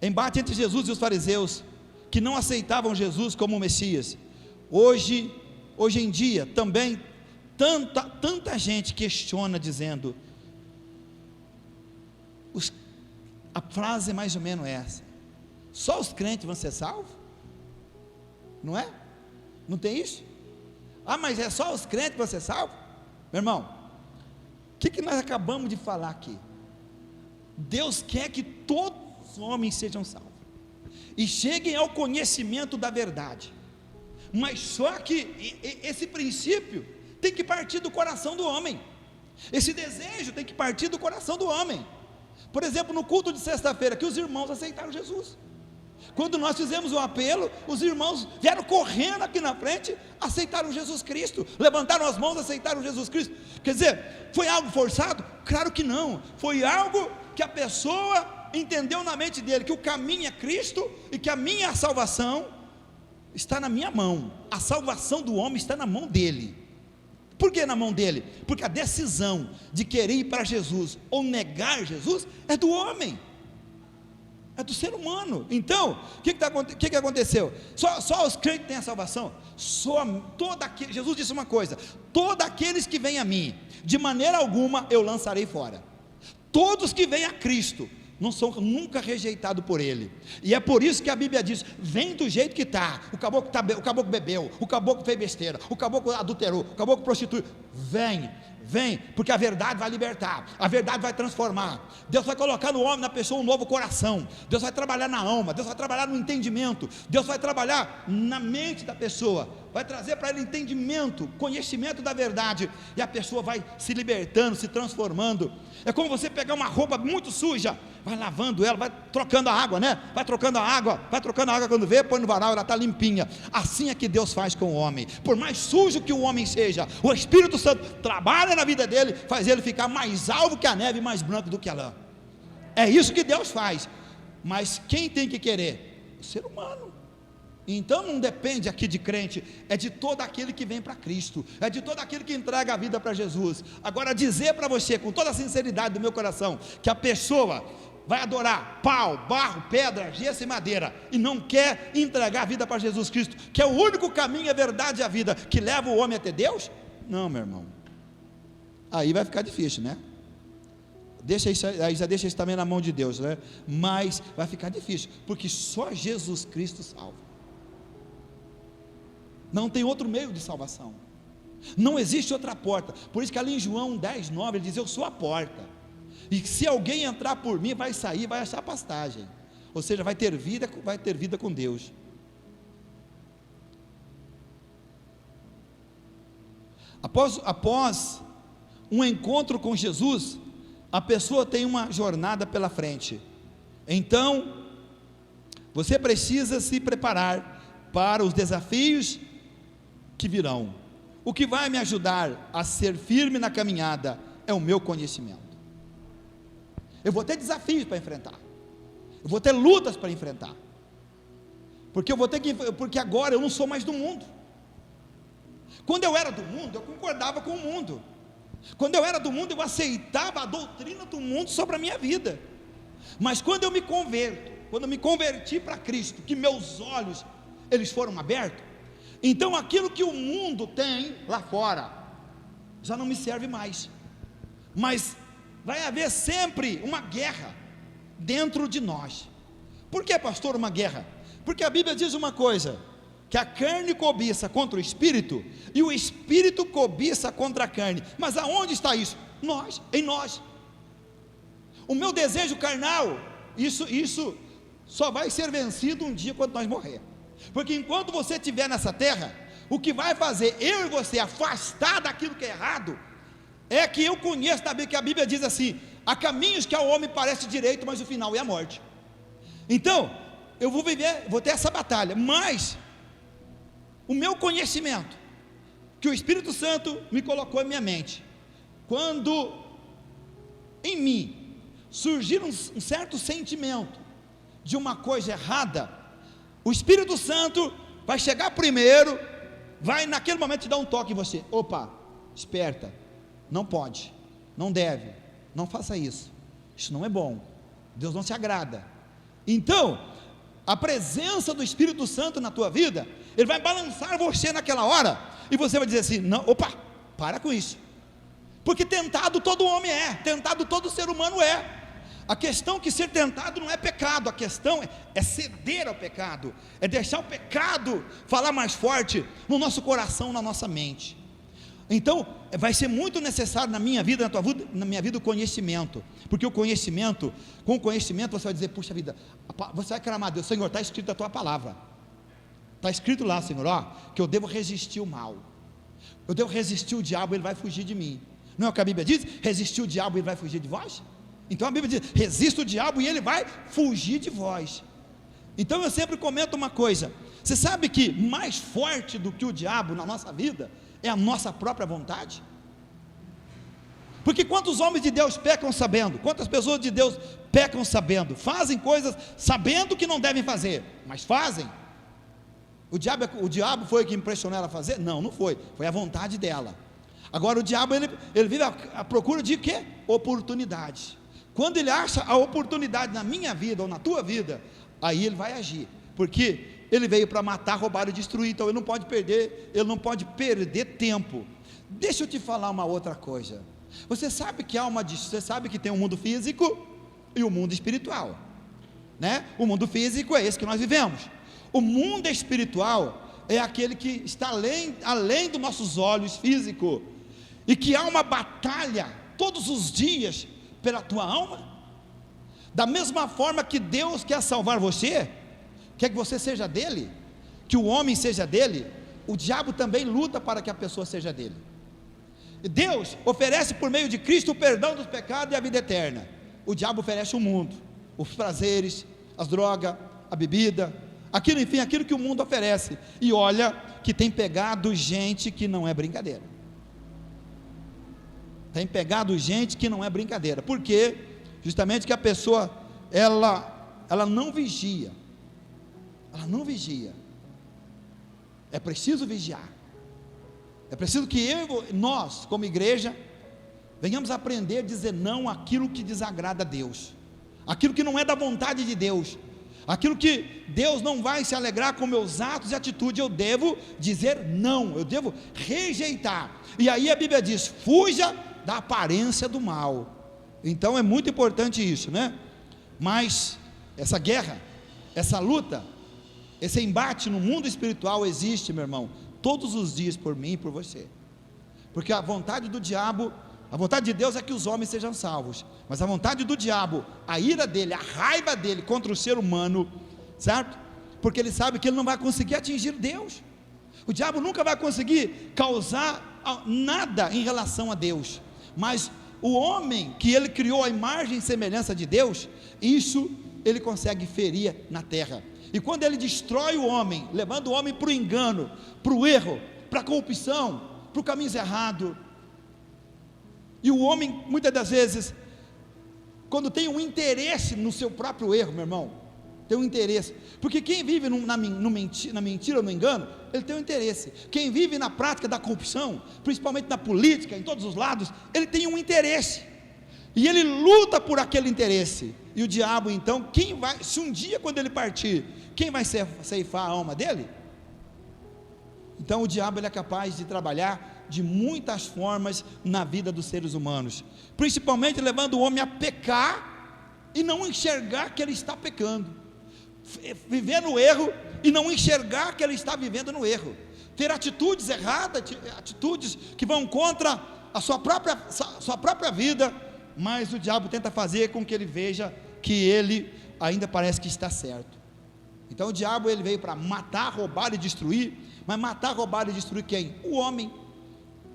embate entre Jesus e os fariseus, que não aceitavam Jesus como o Messias. Hoje em dia também tanta gente questiona, dizendo, a frase é mais ou menos essa: só os crentes vão ser salvos? Não é? Não tem isso? Ah, mas é só os crentes que vão ser salvos? Meu irmão, o que nós acabamos de falar aqui? Deus quer que todos os homens sejam salvos e cheguem ao conhecimento da verdade, mas só que esse princípio tem que partir do coração do homem, esse desejo tem que partir do coração do homem. Por exemplo, no culto de sexta-feira, que os irmãos aceitaram Jesus, quando nós fizemos o apelo, os irmãos vieram correndo aqui na frente, aceitaram Jesus Cristo, levantaram as mãos, aceitaram Jesus Cristo. Quer dizer, foi algo forçado? Claro que não, foi algo que a pessoa entendeu na mente dele, que o caminho é Cristo, e que a minha salvação está na minha mão, a salvação do homem está na mão dele. Por que na mão dele? Porque a decisão de querer ir para Jesus, ou negar Jesus, é do homem, é do ser humano. Então, o que aconteceu? Só os crentes têm a salvação? Jesus disse uma coisa: todos aqueles que vêm a mim, de maneira alguma eu lançarei fora. Todos que vêm a Cristo não são nunca rejeitados por Ele, e é por isso que a Bíblia diz: vem do jeito que está, o caboclo bebeu, o caboclo fez besteira, o caboclo adulterou, o caboclo prostituiu, vem, porque a verdade vai libertar, a verdade vai transformar. Deus vai colocar no homem, na pessoa, um novo coração. Deus vai trabalhar na alma, Deus vai trabalhar no entendimento, Deus vai trabalhar na mente da pessoa, vai trazer para ele entendimento, conhecimento da verdade, e a pessoa vai se libertando, se transformando. É como você pegar uma roupa muito suja, vai lavando ela, vai trocando a água, né? Vai trocando a água, quando vê, põe no varal, ela está limpinha. Assim é que Deus faz com o homem. Por mais sujo que o homem seja, o Espírito Santo trabalha na vida dele, faz ele ficar mais alvo que a neve e mais branco do que a lã. É isso que Deus faz. Mas quem tem que querer? O ser humano. Então não depende aqui de crente, é de todo aquele que vem para Cristo, é de todo aquele que entrega a vida para Jesus. Agora, dizer para você com toda a sinceridade do meu coração, que a pessoa vai adorar pau, barro, pedra, gesso e madeira, e não quer entregar a vida para Jesus Cristo, que é o único caminho, a verdade e a vida, que leva o homem até Deus? Não, meu irmão, aí vai ficar difícil, né? Aí já deixa isso também na mão de Deus, né? Mas vai ficar difícil, porque só Jesus Cristo salva. Não tem outro meio de salvação, não existe outra porta. Por isso que ali em João 10:9 ele diz: eu sou a porta, e se alguém entrar por mim, vai sair, vai achar pastagem, ou seja, vai ter vida com Deus. Após um encontro com Jesus, a pessoa tem uma jornada pela frente. Então você precisa se preparar para os desafios que virão. O que vai me ajudar a ser firme na caminhada é o meu conhecimento. Eu vou ter desafios para enfrentar, eu vou ter lutas para enfrentar, porque agora eu não sou mais do mundo. Quando eu era do mundo, eu concordava com o mundo. Quando eu era do mundo, eu aceitava a doutrina do mundo sobre a minha vida. Mas quando eu me converti para Cristo, que meus olhos eles foram abertos, então aquilo que o mundo tem lá fora já não me serve mais. Mas vai haver sempre uma guerra dentro de nós. Por que, pastor, uma guerra? Porque a Bíblia diz uma coisa: que a carne cobiça contra o espírito, e o espírito cobiça contra a carne. Mas aonde está isso? Nós, em nós. O meu desejo carnal, isso só vai ser vencido um dia quando nós morrer. Porque enquanto você estiver nessa terra, o que vai fazer eu e você afastar daquilo que é errado, é que eu conheço da Bíblia, que a Bíblia diz assim: há caminhos que ao homem parece direito, mas o final é a morte. Então, eu vou ter essa batalha, mas o meu conhecimento, que o Espírito Santo me colocou em minha mente, quando em mim surgir um certo sentimento de uma coisa errada, o Espírito Santo vai chegar primeiro, vai naquele momento te dar um toque em você: opa, esperta, não pode, não deve, não faça isso não é bom, Deus não se agrada. Então, a presença do Espírito Santo na tua vida, ele vai balançar você naquela hora, e você vai dizer assim: não, opa, para com isso, porque tentado todo homem é, tentado todo ser humano é. A questão que ser tentado não é pecado, a questão é ceder ao pecado, é deixar o pecado falar mais forte no nosso coração, na nossa mente. Então, vai ser muito necessário na minha vida, na tua vida, na minha vida, o conhecimento, porque com o conhecimento você vai dizer: puxa vida, você vai clamar a Deus: Senhor, está escrito a tua palavra, está escrito lá, Senhor, ó, que eu devo resistir o mal, eu devo resistir o diabo, ele vai fugir de mim. Não é o que a Bíblia diz? Resistir o diabo, ele vai fugir de vós? Então a Bíblia diz: resista o diabo e ele vai fugir de vós. Então eu sempre comento uma coisa: você sabe que mais forte do que o diabo na nossa vida é a nossa própria vontade? Porque quantos homens de Deus pecam sabendo? Quantas pessoas de Deus pecam sabendo? Fazem coisas sabendo que não devem fazer, mas fazem. O diabo foi que impressionou ela a fazer? Não, não foi, foi a vontade dela. Agora o diabo ele vive à procura de quê? Oportunidade. Quando ele acha a oportunidade na minha vida ou na tua vida, aí ele vai agir, porque ele veio para matar, roubar e destruir. Então ele não pode perder tempo. Deixa eu te falar uma outra coisa. Você sabe que tem um mundo físico e o mundo espiritual, né? O mundo físico é esse que nós vivemos. O mundo espiritual é aquele que está além dos nossos olhos físicos, e que há uma batalha todos os dias pela tua alma. Da mesma forma que Deus quer salvar você, quer que você seja dele, que o homem seja dele, o diabo também luta para que a pessoa seja dele. Deus oferece por meio de Cristo o perdão dos pecados e a vida eterna. O diabo oferece o mundo, os prazeres, as drogas, a bebida, aquilo que o mundo oferece. E olha que tem pegado gente que não é brincadeira. Tem pegado gente que não é brincadeira. Por quê? Justamente que a pessoa ela não vigia. Ela não vigia. É preciso vigiar. É preciso que nós, como igreja, venhamos aprender a dizer não àquilo que desagrada a Deus, aquilo que não é da vontade de Deus, aquilo que Deus não vai se alegrar com meus atos e atitudes. Eu devo dizer não, eu devo rejeitar. E aí a Bíblia diz: fuja da aparência do mal. Então é muito importante isso, né? Mas essa guerra, essa luta, esse embate no mundo espiritual existe, meu irmão, todos os dias, por mim e por você. Porque a vontade do diabo, a vontade de Deus é que os homens sejam salvos, mas a vontade do diabo, a ira dele, a raiva dele contra o ser humano, certo? Porque ele sabe que ele não vai conseguir atingir Deus. O diabo nunca vai conseguir causar nada em relação a Deus, mas o homem que ele criou à imagem e semelhança de Deus, isso ele consegue ferir na terra. E quando ele destrói o homem, levando o homem para o engano, para o erro, para a corrupção, para o caminho errado, e o homem, muitas das vezes, quando tem um interesse no seu próprio erro, meu irmão, tem um interesse, porque quem vive na mentira ou no engano, ele tem um interesse. Quem vive na prática da corrupção, principalmente na política, em todos os lados, ele tem um interesse, e ele luta por aquele interesse. E o diabo, então, se um dia quando ele partir, quem vai ceifar a alma dele? Então o diabo ele é capaz de trabalhar de muitas formas na vida dos seres humanos, principalmente levando o homem a pecar e não enxergar que ele está pecando. viver no erro e não enxergar que ele está vivendo no erro, ter atitudes erradas, atitudes que vão contra a sua própria vida, mas o diabo tenta fazer com que ele veja que ele ainda parece que está certo. Então o diabo, ele veio para matar, roubar e destruir, mas matar, roubar e destruir quem? O homem.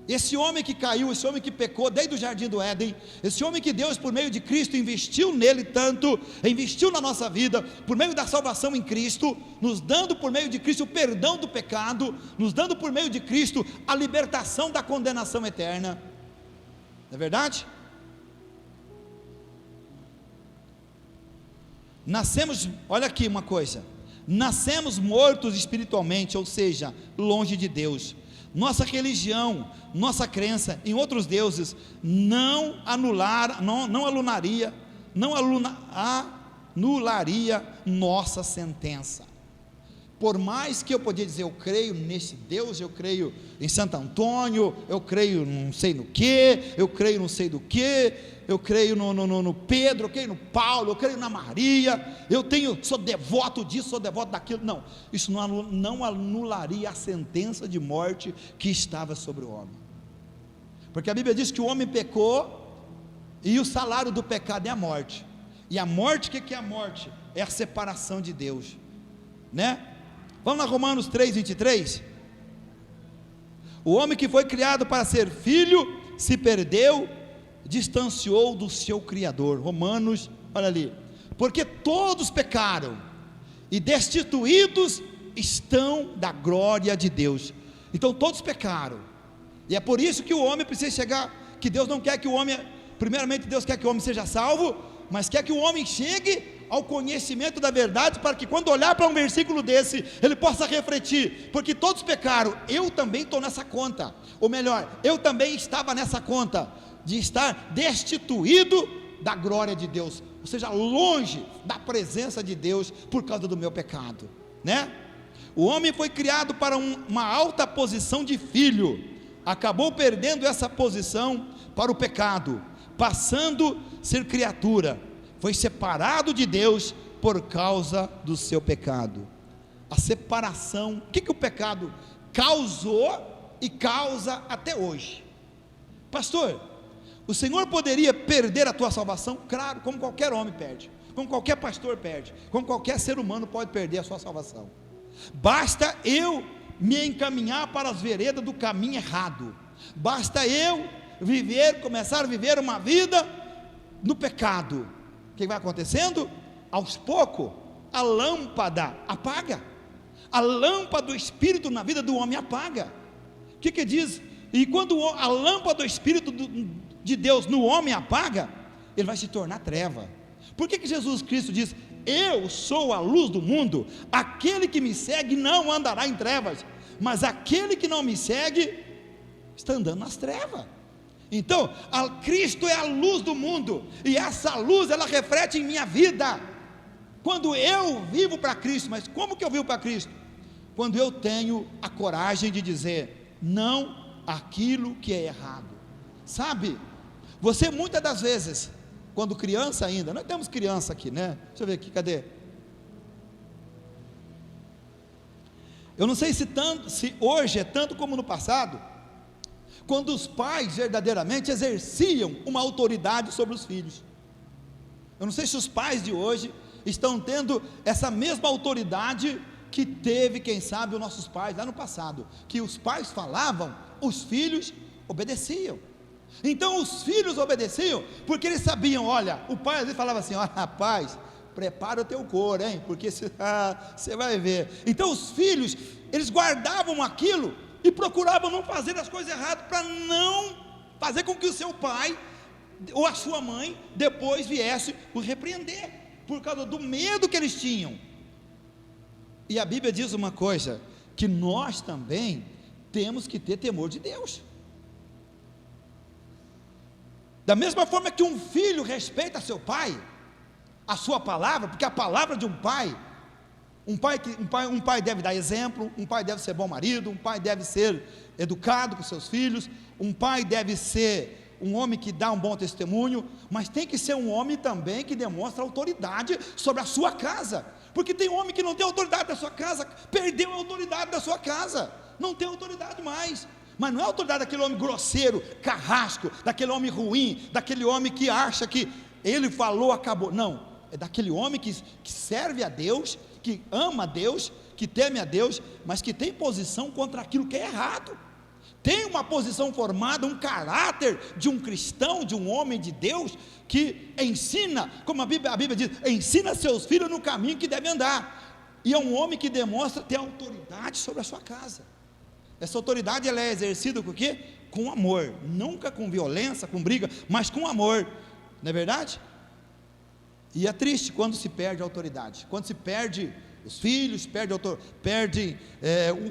Esse homem que caiu, esse homem que pecou desde o jardim do Éden, esse homem que Deus por meio de Cristo investiu nele tanto, investiu na nossa vida, por meio da salvação em Cristo, nos dando por meio de Cristo o perdão do pecado, nos dando por meio de Cristo a libertação da condenação eterna. Não é verdade? Nascemos, olha aqui uma coisa, nascemos mortos espiritualmente, ou seja, longe de Deus. Nossa religião, nossa crença em outros deuses não anularia nossa sentença. Por mais que eu podia dizer, eu creio nesse Deus, eu creio em Santo Antônio, eu creio não sei no que, eu creio não sei do que, eu creio no Pedro, eu creio no Paulo, eu creio na Maria, sou devoto disso, sou devoto daquilo. Não, isso não anularia a sentença de morte que estava sobre o homem, porque a Bíblia diz que o homem pecou e o salário do pecado é a morte. E a morte, o que é a morte? É a separação de Deus, né? Vamos lá, Romanos 3:23. O homem que foi criado para ser filho se perdeu, distanciou do seu Criador. Romanos, olha ali, porque todos pecaram e destituídos estão da glória de Deus. Então todos pecaram, e é por isso que o homem precisa chegar, que Deus não quer que o homem, primeiramente Deus quer que o homem seja salvo, mas quer que o homem chegue ao conhecimento da verdade, para que quando olhar para um versículo desse, ele possa refletir, porque todos pecaram, eu também estou nessa conta, ou melhor, eu também estava nessa conta, de estar destituído da glória de Deus, ou seja, longe da presença de Deus, por causa do meu pecado, né? O homem foi criado para uma alta posição de filho, acabou perdendo essa posição para o pecado, passando a ser criatura, foi separado de Deus por causa do seu pecado. A separação, o que o pecado causou e causa até hoje? Pastor, o Senhor poderia perder a tua salvação? Claro, como qualquer homem perde, como qualquer pastor perde, como qualquer ser humano pode perder a sua salvação. Basta eu me encaminhar para as veredas do caminho errado, basta eu começar a viver uma vida no pecado. O que vai acontecendo? Aos poucos, a lâmpada apaga, a lâmpada do Espírito na vida do homem apaga. O que diz? E quando a lâmpada do Espírito de Deus no homem apaga, ele vai se tornar treva. Por que Jesus Cristo diz, eu sou a luz do mundo, aquele que me segue não andará em trevas, mas aquele que não me segue, está andando nas trevas. Então, Cristo é a luz do mundo, e essa luz, ela reflete em minha vida, quando eu vivo para Cristo. Mas como que eu vivo para Cristo? Quando eu tenho a coragem de dizer, não aquilo que é errado. Sabe, você muitas das vezes, quando criança ainda, nós temos criança aqui, né? Deixa eu ver aqui, cadê? Eu não sei se hoje é tanto como no passado, quando os pais verdadeiramente exerciam uma autoridade sobre os filhos. Eu não sei se os pais de hoje estão tendo essa mesma autoridade que teve, quem sabe, os nossos pais lá no passado, que os pais falavam, os filhos obedeciam. Então os filhos obedeciam, porque eles sabiam, olha, o pai às vezes falava assim, olha rapaz, prepara o teu couro, hein, porque você vai ver. Então os filhos, eles guardavam aquilo, e procuravam não fazer as coisas erradas, para não fazer com que o seu pai, ou a sua mãe, depois viesse o repreender, por causa do medo que eles tinham. E a Bíblia diz uma coisa, que nós também temos que ter temor de Deus, da mesma forma que um filho respeita seu pai, a sua palavra, porque a palavra de um pai deve dar exemplo, um pai deve ser bom marido, um pai deve ser educado com seus filhos, um pai deve ser um homem que dá um bom testemunho, mas tem que ser um homem também que demonstra autoridade sobre a sua casa, Porque tem homem que não tem autoridade da sua casa, perdeu a autoridade da sua casa, não tem autoridade mais. Mas não é a autoridade daquele homem grosseiro, carrasco, daquele homem ruim, daquele homem que acha que ele falou, acabou. Não, é daquele homem que serve a Deus, que ama a Deus, que teme a Deus, mas que tem posição contra aquilo que é errado. Tem uma posição formada, um caráter de um cristão, de um homem de Deus, que ensina, como a Bíblia diz, ensina seus filhos no caminho que devem andar. E é um homem que demonstra ter autoridade sobre a sua casa. Essa autoridade ela é exercida com o quê? Com amor, nunca com violência, com briga, mas com amor, não é verdade? E é triste quando se perde a autoridade, quando se perde os filhos, perde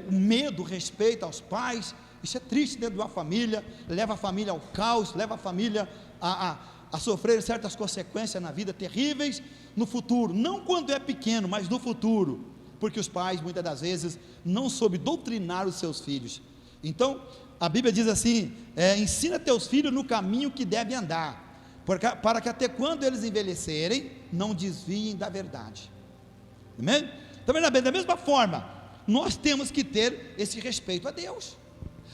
o medo, o respeito aos pais. Isso é triste dentro de uma família, leva a família ao caos, leva a família a sofrer certas consequências na vida terríveis no futuro, não quando é pequeno, mas no futuro, porque os pais muitas das vezes não soube doutrinar os seus filhos. Então a Bíblia diz assim, ensina teus filhos no caminho que devem andar, para que até quando eles envelhecerem, não desviem da verdade. Amém? Então, da mesma forma, nós temos que ter esse respeito a Deus.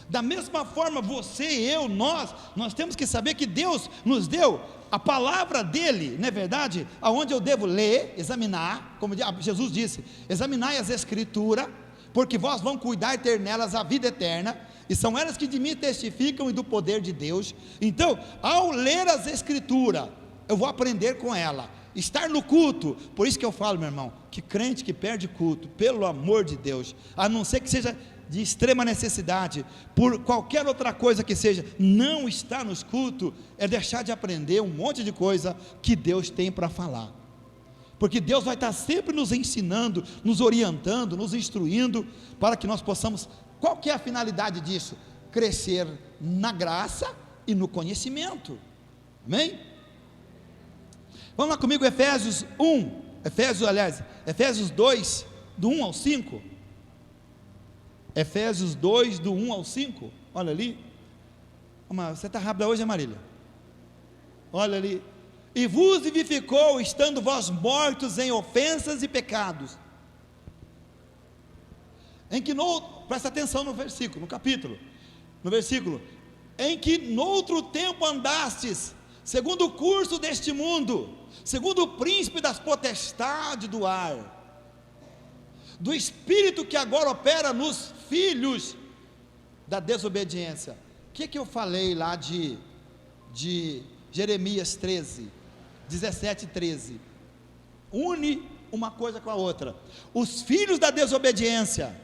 Da mesma forma, você, eu, nós temos que saber que Deus nos deu a palavra dele, não é verdade? Aonde eu devo ler, examinar, como Jesus disse, examinai as escrituras, porque vós vão cuidar e ter nelas a vida eterna, e são elas que de mim testificam e do poder de Deus. Então, ao ler as escrituras, eu vou aprender com ela, estar no culto. Por isso que eu falo, meu irmão, que crente que perde culto, pelo amor de Deus, a não ser que seja de extrema necessidade, por qualquer outra coisa que seja, não estar nos cultos, é deixar de aprender um monte de coisa que Deus tem para falar, porque Deus vai estar sempre nos ensinando, nos orientando, nos instruindo, para que nós possamos, qual que é a finalidade disso? Crescer na graça e no conhecimento, amém? Vamos lá comigo, Efésios 2, do 1 ao 5, Efésios 2, do 1 ao 5, olha ali, você está rápida hoje, Marília? Olha ali, e vos vivificou, estando vós mortos em ofensas e pecados, em que, presta atenção no versículo, no versículo, em que noutro tempo andastes, segundo o curso deste mundo, segundo o príncipe das potestades do ar, do espírito que agora opera nos filhos da desobediência. O que eu falei lá de Jeremias 17, 13? Une uma coisa com a outra. Os filhos da desobediência,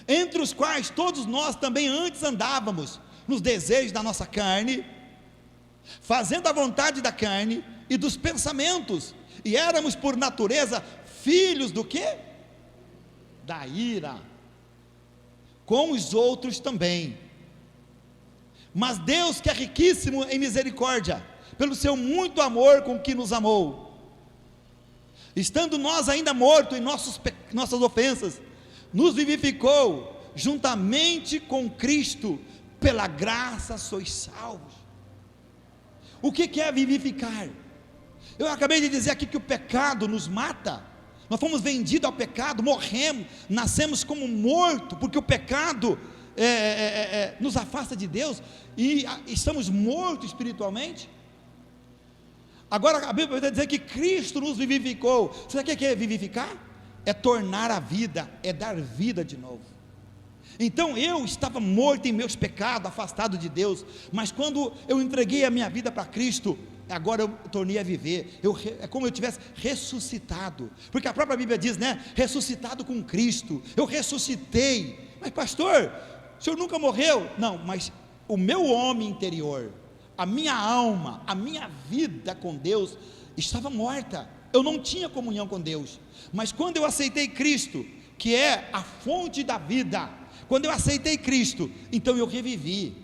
entre os quais todos nós também antes andávamos, nos desejos da nossa carne, fazendo a vontade da carne e dos pensamentos, e éramos por natureza filhos do quê? Da ira, com os outros também. Mas Deus, que é riquíssimo em misericórdia, pelo seu muito amor com que nos amou, estando nós ainda mortos em nossas ofensas, nos vivificou juntamente com Cristo, pela graça sois salvos. O que é vivificar? Eu acabei de dizer aqui que o pecado nos mata. Nós fomos vendidos ao pecado, morremos, nascemos como morto, porque o pecado nos afasta de Deus, e estamos mortos espiritualmente. Agora a Bíblia vai dizer que Cristo nos vivificou. Você sabe o que é vivificar? É tornar a vida, é dar vida de novo. Então eu estava morto em meus pecados, afastado de Deus, mas quando eu entreguei a minha vida para Cristo, agora eu tornei a viver, é como eu tivesse ressuscitado, porque a própria Bíblia diz, né, ressuscitado com Cristo, eu ressuscitei. Mas pastor, o senhor nunca morreu? Não, mas o meu homem interior, a minha alma, a minha vida com Deus estava morta, eu não tinha comunhão com Deus, mas quando eu aceitei Cristo, que é a fonte da vida, quando eu aceitei Cristo, então eu revivi,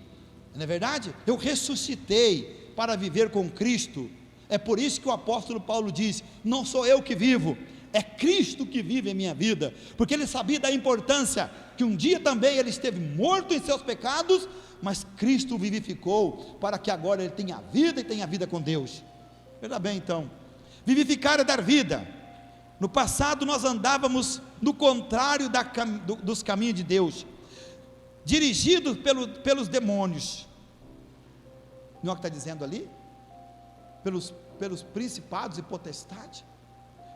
não é verdade? Eu ressuscitei para viver com Cristo. É por isso que o apóstolo Paulo diz, não sou eu que vivo, é Cristo que vive em minha vida, porque ele sabia da importância, que um dia também ele esteve morto em seus pecados, mas Cristo o vivificou, para que agora ele tenha vida e tenha vida com Deus. Veja bem então, vivificar é dar vida, No passado nós andávamos no contrário dos caminhos de Deus, dirigidos pelos demônios. Não é o que está dizendo ali? Pelos principados e potestades.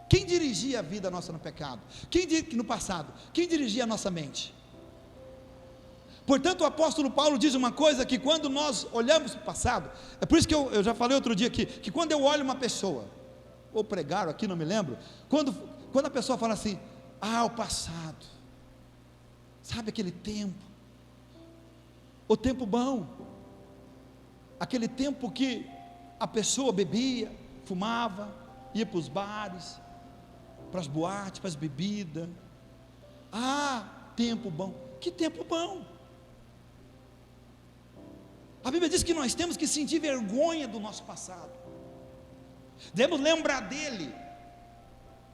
Quem dirigia a vida nossa no pecado? No passado? Quem dirigia a nossa mente? Portanto, o apóstolo Paulo diz uma coisa, que quando nós olhamos para o passado, é por isso que eu já falei outro dia aqui, que quando eu olho uma pessoa, ou pregaram aqui, não me lembro, quando a pessoa fala assim, o passado, sabe aquele tempo, o tempo bom, aquele tempo que a pessoa bebia, fumava, ia para os bares, para as boates, para as bebidas, tempo bom. Que tempo bom? A Bíblia diz que nós temos que sentir vergonha do nosso passado, devemos lembrar dele,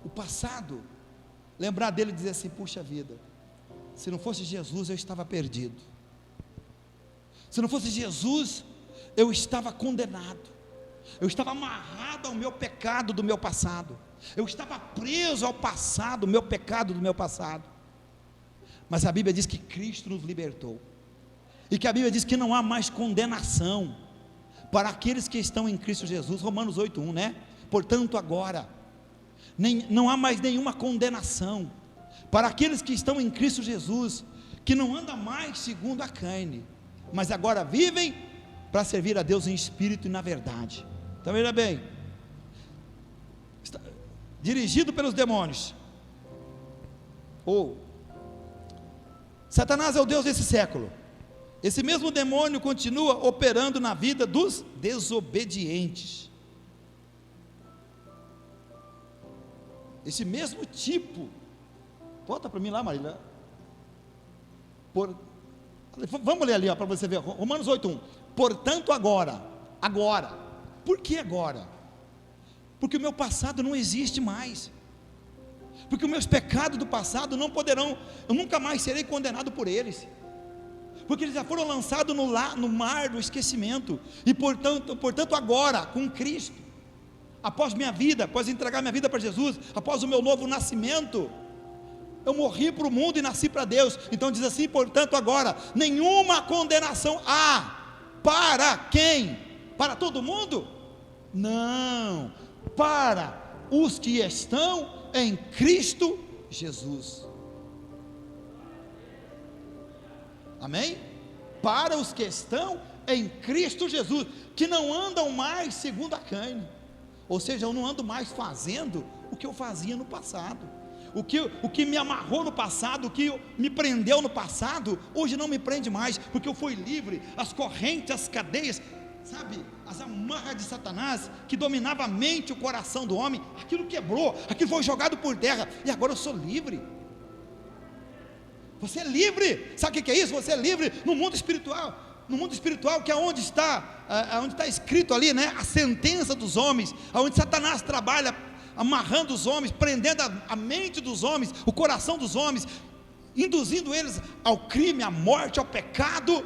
o passado, lembrar dele e dizer assim, puxa vida, se não fosse Jesus eu estava perdido, se não fosse Jesus eu estava condenado, eu estava amarrado ao meu pecado do meu passado, eu estava preso ao passado, meu pecado do meu passado, mas a Bíblia diz que Cristo nos libertou, e que a Bíblia diz que não há mais condenação para aqueles que estão em Cristo Jesus, Romanos 8:1, né? Portanto agora, não há mais nenhuma condenação para aqueles que estão em Cristo Jesus, que não andam mais segundo a carne, mas agora vivem para servir a Deus em espírito e na verdade. Então veja bem, dirigido pelos demônios, Satanás é o Deus desse século. Esse mesmo demônio continua operando na vida dos desobedientes. Esse mesmo tipo, volta para mim lá, Marília. Vamos ler ali, para você ver, Romanos 8:1. Portanto agora, por que agora? Porque o meu passado não existe mais, porque os meus pecados do passado não poderão, eu nunca mais serei condenado por eles, porque eles já foram lançados no mar do esquecimento, e portanto agora, com Cristo, após minha vida, após entregar minha vida para Jesus, após o meu novo nascimento, eu morri para o mundo e nasci para Deus. Então diz assim, portanto agora, nenhuma condenação há, para quem? Para todo mundo? Não, para os que estão em Cristo Jesus. Amém? Para os que estão em Cristo Jesus, que não andam mais segundo a carne, ou seja, eu não ando mais fazendo o que eu fazia no passado, o que me amarrou no passado, o que me prendeu no passado, hoje não me prende mais, porque eu fui livre. As correntes, as cadeias, sabe, as amarras de Satanás, que dominava a mente e o coração do homem, aquilo quebrou, aquilo foi jogado por terra, e agora eu sou livre. Você é livre, sabe o que é isso? Você é livre no mundo espiritual, que é onde está escrito ali, né, a sentença dos homens, onde Satanás trabalha, amarrando os homens, prendendo a mente dos homens, o coração dos homens, induzindo eles ao crime, à morte, ao pecado.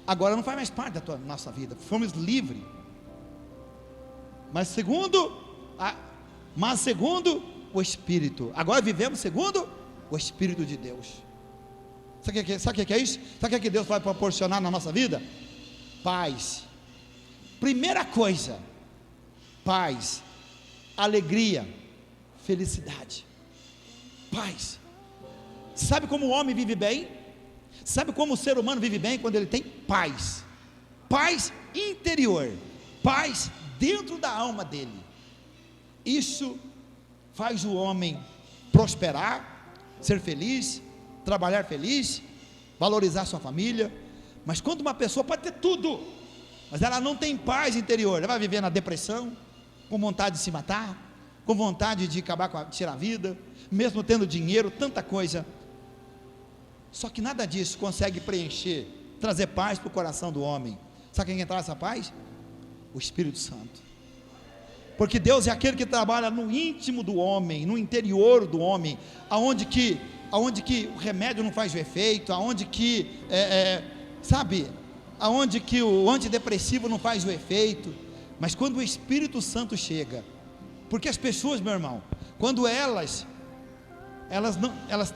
Agora não faz mais parte da nossa vida, fomos livres, mas segundo o Espírito, agora vivemos segundo o Espírito de Deus. Sabe o que é isso? Sabe o que Deus vai proporcionar na nossa vida? Paz. Primeira coisa, paz, alegria, felicidade. Paz. Sabe como o homem vive bem? Sabe como o ser humano vive bem? Quando ele tem paz. Paz interior, paz dentro da alma dele. Isso faz o homem prosperar, ser feliz, trabalhar feliz, valorizar sua família. Mas quando uma pessoa pode ter tudo, mas ela não tem paz interior, ela vai viver na depressão, com vontade de se matar, com vontade de tirar a vida, mesmo tendo dinheiro, tanta coisa. Só que nada disso consegue preencher, trazer paz para o coração do homem. Sabe quem traz essa paz? O Espírito Santo. Porque Deus é aquele que trabalha no íntimo do homem, no interior do homem, aonde que o remédio não faz o efeito, aonde que aonde que o antidepressivo não faz o efeito. Mas quando o Espírito Santo chega, Porque as pessoas, meu irmão, quando elas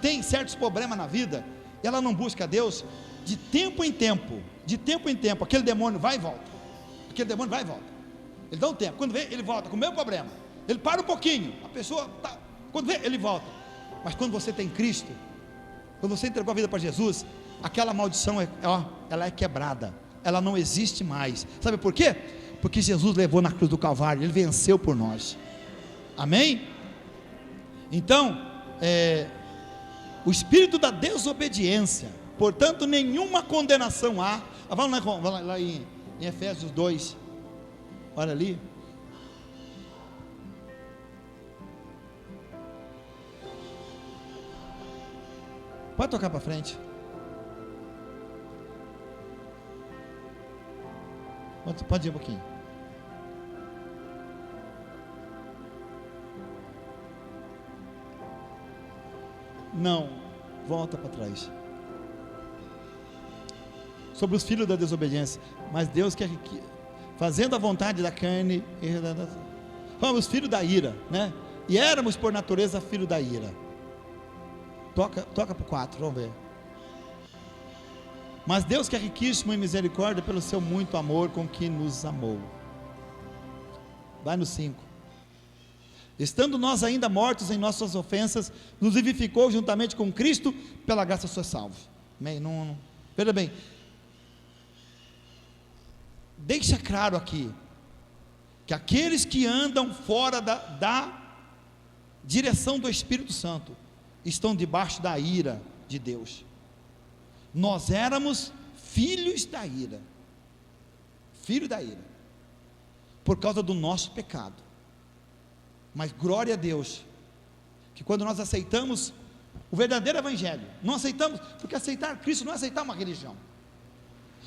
têm certos problemas na vida, ela não busca Deus, de tempo em tempo, aquele demônio vai e volta, ele dá um tempo, quando vê, ele volta com o mesmo problema, ele para um pouquinho, a pessoa, quando vê, ele volta. Mas quando você tem Cristo, quando você entregou a vida para Jesus, aquela maldição, ela é quebrada, ela não existe mais. Sabe por quê? Porque Jesus levou na cruz do Calvário, Ele venceu por nós. Amém? Então, o espírito da desobediência, portanto nenhuma condenação há. Vamos lá em Efésios 2, olha ali. Pode tocar para frente. Pode ir um pouquinho. Não, volta para trás. Sobre os filhos da desobediência. Mas Deus quer que, fazendo a vontade da carne, fomos filhos da ira, né? E éramos por natureza filhos da ira. Toca para o 4, vamos ver. Mas Deus que é riquíssimo em misericórdia, pelo seu muito amor com que nos amou. Vai no 5. Estando nós ainda mortos em nossas ofensas, nos vivificou juntamente com Cristo, pela graça sois salvos. Amém? Veja bem, deixa claro aqui, que aqueles que andam fora da direção do Espírito Santo, estão debaixo da ira de Deus. Nós éramos filhos da ira, por causa do nosso pecado. Mas glória a Deus, que quando nós aceitamos o verdadeiro Evangelho, não aceitamos, porque aceitar Cristo não é aceitar uma religião.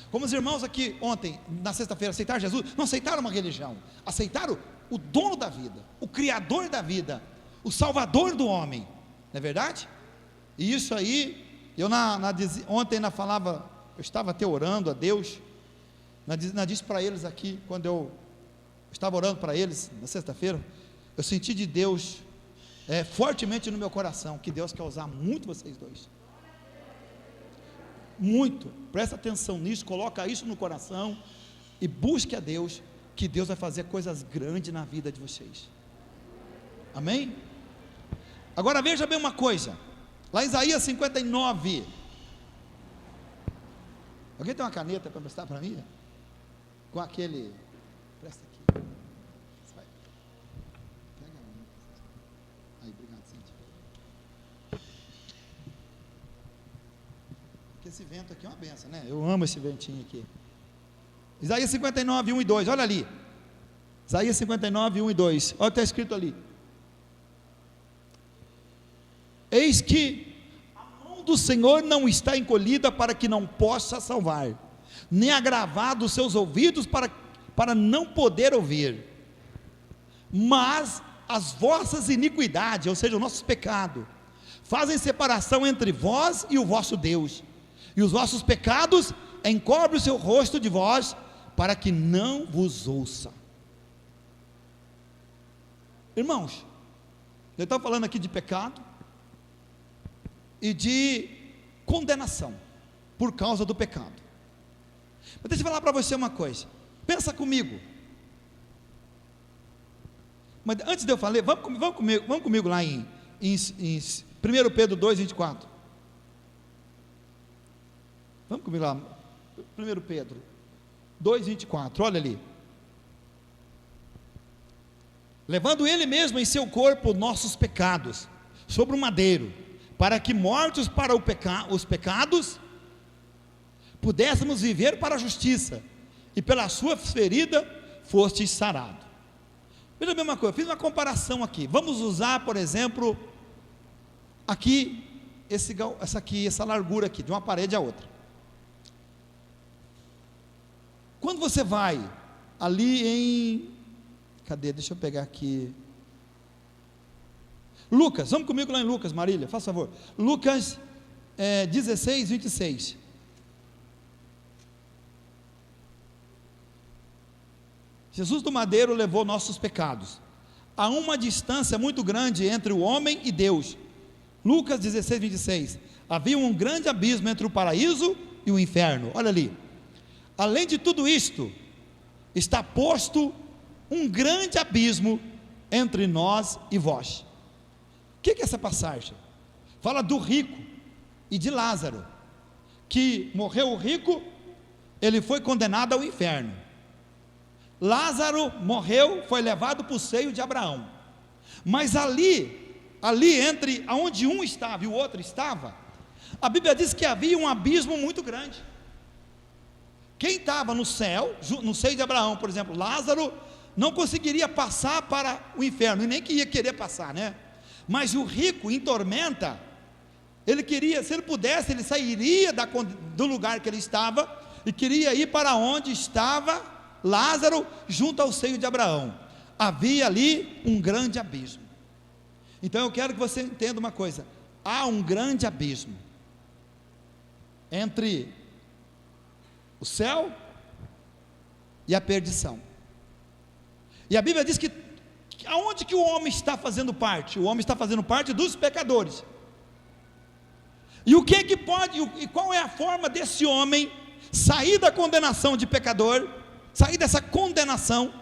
Como os irmãos aqui ontem, na sexta-feira, aceitaram Jesus, não aceitaram uma religião, aceitaram o dono da vida, o Criador da vida, o Salvador do homem, não é verdade? E isso aí, ontem eu estava até orando a Deus, disse para eles aqui, quando eu estava orando para eles, na sexta-feira, eu senti de Deus, fortemente no meu coração, que Deus quer usar muito vocês dois, muito, presta atenção nisso, coloca isso no coração, e busque a Deus, que Deus vai fazer coisas grandes na vida de vocês, amém? Agora veja bem uma coisa, lá em Isaías 59, alguém tem uma caneta para prestar para mim? Com aquele, presta aqui, vai. Pega aí, obrigado, Cíntia. Porque esse vento aqui é uma benção, né? Eu amo esse ventinho aqui. Isaías 59, 1 e 2, olha ali, Isaías 59, 1 e 2, olha o que está escrito ali. Eis que a mão do Senhor não está encolhida para que não possa salvar, nem agravado os seus ouvidos para não poder ouvir, mas as vossas iniquidades, ou seja, os nossos pecados, fazem separação entre vós e o vosso Deus, e os vossos pecados encobrem o seu rosto de vós, para que não vos ouça. Irmãos, eu estou falando aqui de pecado, e de condenação, por causa do pecado. Mas deixa eu falar para você uma coisa, pensa comigo, mas antes de eu falar, vamos comigo lá em 1 Pedro 2, 24, vamos comigo lá, 1 Pedro 2, 24, olha ali, levando ele mesmo em seu corpo nossos pecados, sobre o madeiro, para que mortos para os pecados, pudéssemos viver para a justiça, e pela sua ferida, fostes sarado. Veja bem uma coisa, eu fiz uma comparação aqui, vamos usar por exemplo, aqui, essa largura aqui, de uma parede a outra. Quando você vai, ali em, deixa eu pegar aqui, Lucas, vamos comigo lá em Lucas, Marília, faz favor, Lucas 16, 26, Jesus do madeiro levou nossos pecados, há uma distância muito grande entre o homem e Deus. Lucas 16, 26. Havia um grande abismo entre o paraíso e o inferno. Olha ali. Além de tudo isto, está posto um grande abismo entre nós e vós. O que é essa passagem? Fala do rico e de Lázaro, que morreu o rico, ele foi condenado ao inferno. Lázaro morreu, foi levado para o seio de Abraão. Mas ali entre onde um estava e o outro estava, a Bíblia diz que havia um abismo muito grande. Quem estava no céu, no seio de Abraão, por exemplo, Lázaro, não conseguiria passar para o inferno, e nem que ia querer passar, né? Mas o rico, em tormenta, ele queria, se ele pudesse, ele sairia do lugar que ele estava, e queria ir para onde estava Lázaro, junto ao seio de Abraão. Havia ali um grande abismo. Então eu quero que você entenda uma coisa: há um grande abismo entre o céu e a perdição. E a Bíblia diz que aonde que o homem está fazendo parte? O homem está fazendo parte dos pecadores. E o que pode, e qual é a forma desse homem sair da condenação de pecador, sair dessa condenação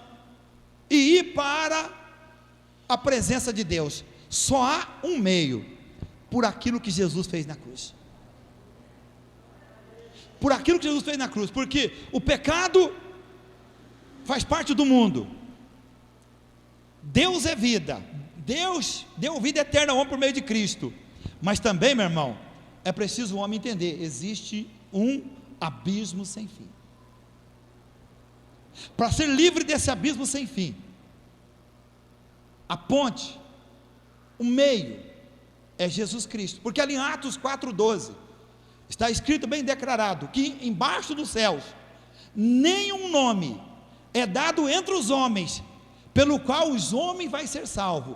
e ir para a presença de Deus? Só há um meio: por aquilo que Jesus fez na cruz. Por aquilo que Jesus fez na cruz, porque o pecado faz parte do mundo. Deus é vida, Deus deu vida eterna ao homem por meio de Cristo. Mas também, meu irmão, é preciso o homem entender: existe um abismo sem fim. Para ser livre desse abismo sem fim, a ponte, o meio, é Jesus Cristo. Porque ali em Atos 4,12 está escrito, bem declarado, que embaixo dos céus nenhum nome é dado entre os homens pelo qual os homens vai ser salvos,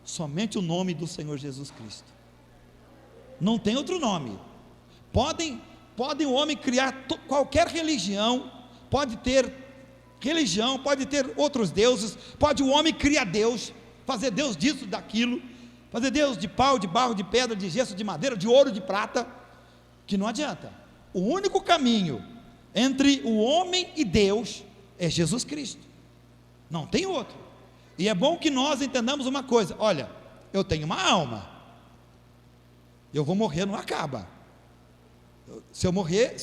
somente o nome do Senhor Jesus Cristo. Não tem outro nome. Podem o homem criar qualquer religião, pode ter religião, pode ter outros deuses, pode o homem criar Deus, fazer Deus disso, daquilo, fazer Deus de pau, de barro, de pedra, de gesso, de madeira, de ouro, de prata, que não adianta. O único caminho entre o homem e Deus é Jesus Cristo. Não tem outro. E é bom que nós entendamos uma coisa: olha, eu tenho uma alma, eu vou morrer, não acaba. Se eu morrer,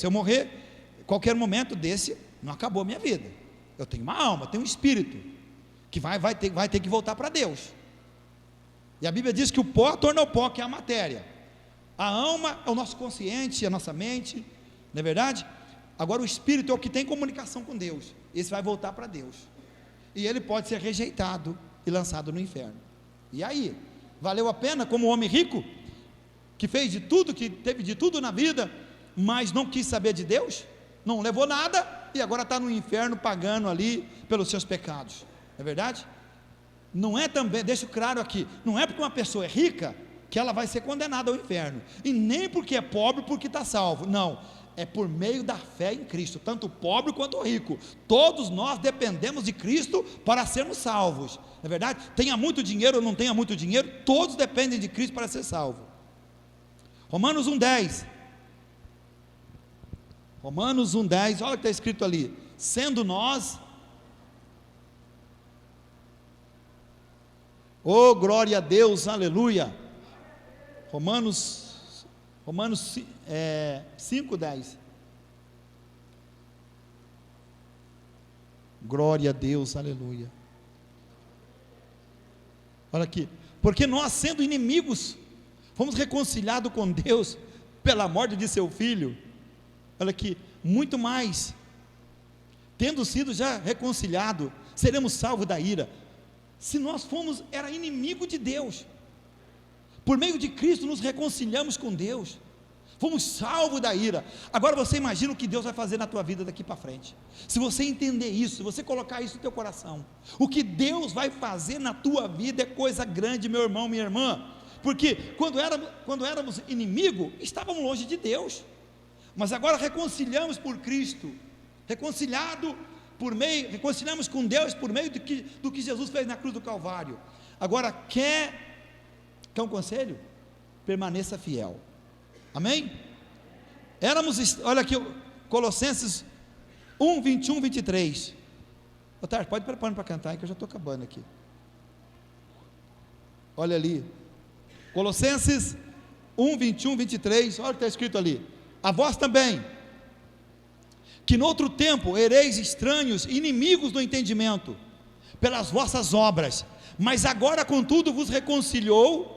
qualquer momento desse, não acabou a minha vida. Eu tenho uma alma, tenho um espírito, que vai ter que voltar para Deus. E a Bíblia diz que o pó torna o pó, que é a matéria. A alma é o nosso consciente, a nossa mente, não é verdade? Agora o espírito é o que tem comunicação com Deus. Esse vai voltar para Deus. E ele pode ser rejeitado e lançado no inferno. E aí, valeu a pena, como o homem rico, que fez de tudo, que teve de tudo na vida, mas não quis saber de Deus, não levou nada, e agora está no inferno pagando ali pelos seus pecados, não é verdade? Não é também, deixo claro aqui, não é porque uma pessoa é rica, que ela vai ser condenada ao inferno, e nem porque é pobre, porque está salvo, não, é por meio da fé em Cristo, tanto o pobre quanto o rico, todos nós dependemos de Cristo para sermos salvos, não é verdade? Tenha muito dinheiro ou não tenha muito dinheiro, todos dependem de Cristo para ser salvo. Romanos 1,10, olha o que está escrito ali: sendo nós, oh glória a Deus, aleluia, Romanos 5,10, glória a Deus, aleluia, olha aqui: porque nós, sendo inimigos, fomos reconciliados com Deus pela morte de seu Filho. Olha aqui, muito mais, tendo sido já reconciliado, seremos salvos da ira. Se nós era inimigo de Deus, por meio de Cristo nos reconciliamos com Deus, fomos salvos da ira. Agora você imagina o que Deus vai fazer na tua vida daqui para frente, se você entender isso, se você colocar isso no teu coração. O que Deus vai fazer na tua vida é coisa grande, meu irmão, minha irmã. Porque quando éramos inimigos, estávamos longe de Deus, mas agora reconciliamos por Cristo, reconciliado reconciliamos com Deus por meio do que Jesus fez na cruz do Calvário. Agora, quer um conselho? Permaneça fiel. Amém? Olha aqui, Colossenses 1, 21, 23. Otário, pode preparar para cantar aí, que eu já estou acabando aqui. Olha ali, Colossenses 1, 21, 23, olha o que está escrito ali: a vós também, que no outro tempo ereis estranhos, inimigos do entendimento, pelas vossas obras, mas agora contudo vos reconciliou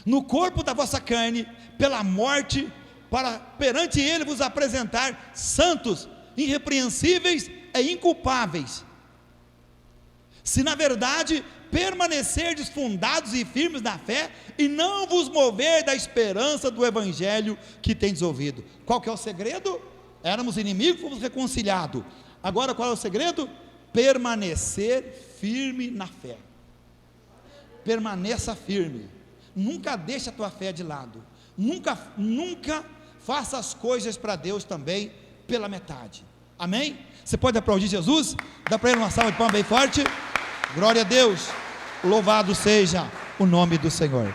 no corpo da vossa carne, pela morte, para perante ele vos apresentar santos, irrepreensíveis e inculpáveis. Se na verdade permanecerdes fundados e firmes na fé, e não vos mover da esperança do evangelho que tendes ouvido. Qual que é o segredo? Éramos inimigos, fomos reconciliados. Agora qual é o segredo? Permanecer firme na fé. Permaneça firme. Nunca deixe a tua fé de lado. Nunca faça as coisas para Deus também pela metade. Amém? Você pode aplaudir Jesus? Dá para ele uma salva de palmas bem forte? Glória a Deus, louvado seja o nome do Senhor.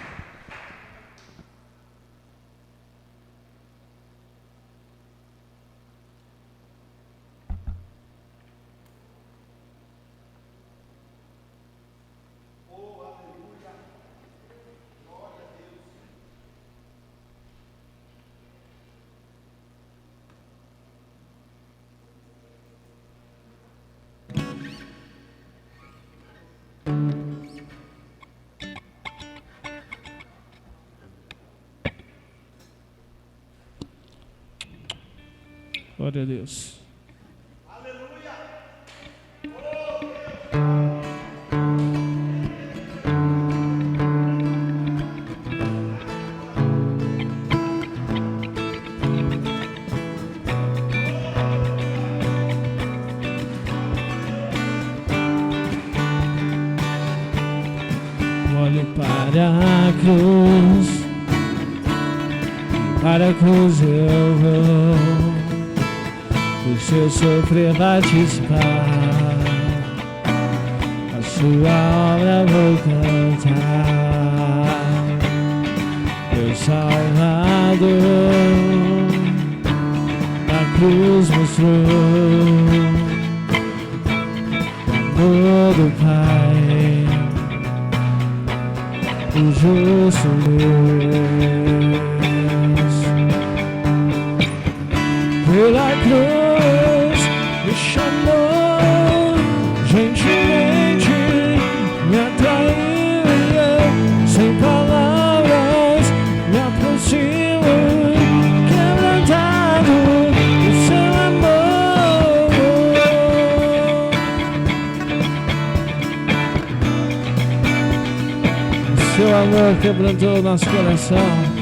Glória a Deus. Olho para a cruz, para a cruz eu vou. O seu sofrer participar, a sua obra vou cantar. Meu Salvador, na cruz mostrou o amor do Pai, o justo Deus. Pela cruz me chamou, gentilmente me atraiu, sem palavras me aproximo, quebrantado do seu amor. O seu amor quebrantou nosso coração.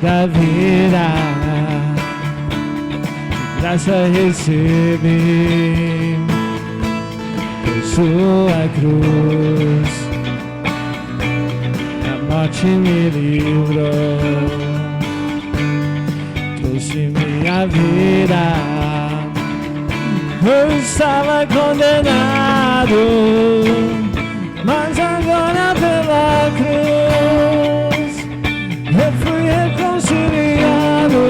Da vida, graça recebi por sua cruz, a morte me livrou, trouxe minha vida. Eu estava condenado, mas agora pela cruz eu fui reconciliado.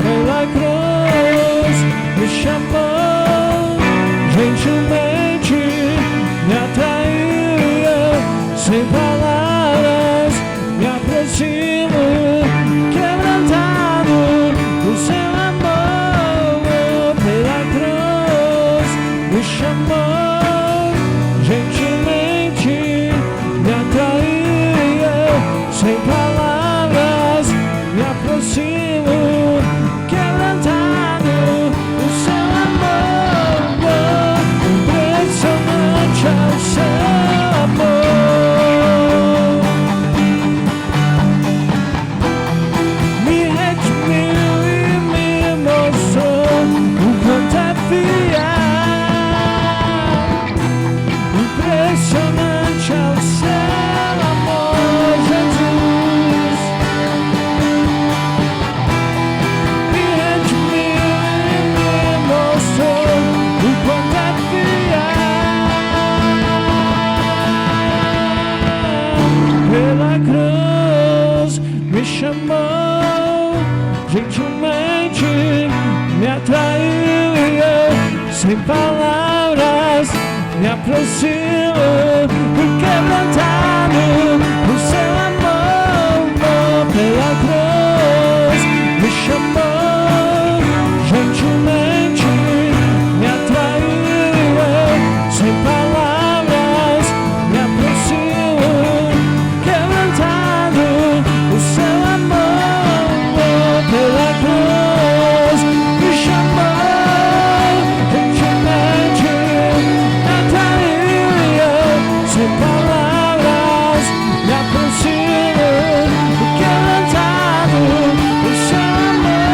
Pela cruz me chamou, gentilmente me atraiu, sem palavras me aproximo, quebrantado do seu amor. Pela cruz me chamou, gentilmente me atraiu, sem palavras me aproximo, quebrantado do seu amor. Impressionante é o seu amor, me redimiu e me gentilmente me atraiu e eu, sem palavras, me aproximo, quebrantado por seu amor, pela cruz me chamou, gentilmente me atraiu e eu, sem palavras, me aproximo, quebrantado por seu amor, pela cruz me chamou, gentilmente me atraiu e eu, sem palavras, me aproximo, quebrantado por seu amor.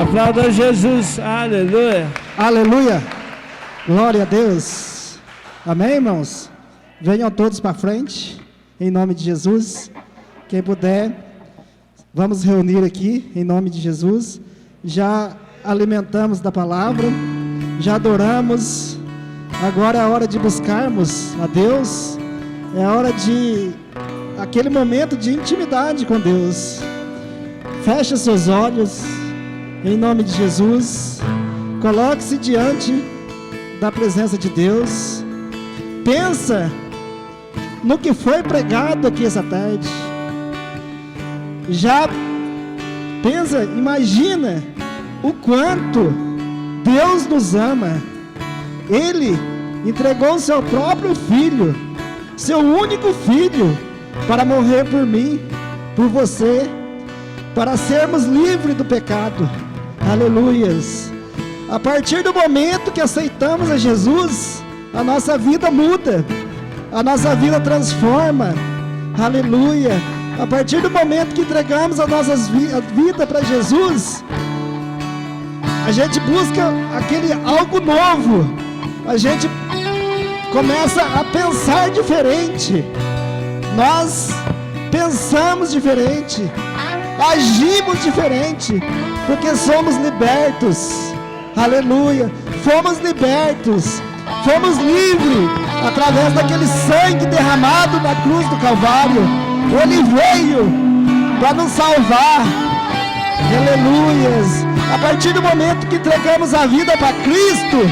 Aplauda Jesus, aleluia. Aleluia, glória a Deus. Amém, irmãos? Venham todos para frente, em nome de Jesus. Quem puder, vamos reunir aqui, em nome de Jesus. Já alimentamos da palavra, já adoramos. Agora é a hora de buscarmos a Deus. É a hora de aquele momento de intimidade com Deus. Feche seus olhos, em nome de Jesus. Coloque-se diante da presença de Deus. Pensa no que foi pregado aqui essa tarde. Já pensa, imagina o quanto Deus nos ama. Ele entregou o seu próprio filho, seu único filho, para morrer por mim, por você, para sermos livres do pecado. Aleluias. A partir do momento que aceitamos a Jesus, a nossa vida muda, a nossa vida transforma. Aleluia. A partir do momento que entregamos a nossa vida para Jesus, a gente busca aquele algo novo, a gente começa a pensar diferente, nós pensamos diferente, agimos diferente, porque somos libertos. Aleluia. Fomos libertos, fomos livres através daquele sangue derramado na cruz do Calvário. Ele veio para nos salvar. Aleluias. A partir do momento que entregamos a vida para Cristo,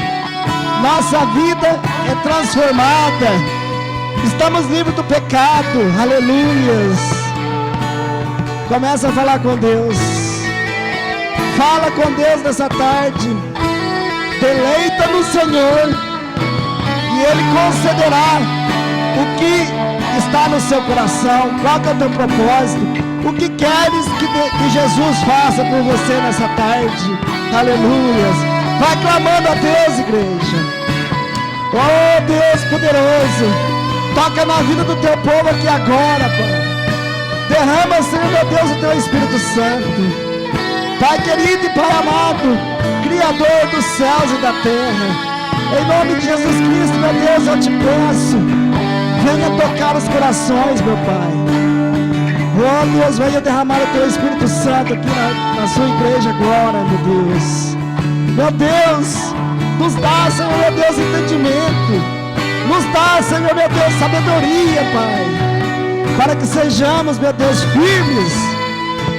nossa vida é transformada. Estamos livres do pecado. Aleluias. Começa a falar com Deus. Fala com Deus nessa tarde. Deleita no Senhor e Ele concederá o que está no seu coração. Qual é o teu propósito? O que queres que Jesus faça por você nessa tarde? Aleluias. Vai clamando a Deus, igreja. Oh Deus poderoso, toca na vida do teu povo aqui agora, Pai. Derrama, Senhor meu Deus, o teu Espírito Santo. Pai querido e Pai amado, Criador dos céus e da terra, em nome de Jesus Cristo, meu Deus, eu te peço, venha tocar os corações, meu Pai. Oh Deus, venha derramar o teu Espírito Santo aqui na sua igreja agora, meu Deus. Meu Deus, nos dá, Senhor meu Deus, entendimento. Nos dá, Senhor meu Deus, sabedoria, Pai, para que sejamos, meu Deus, firmes,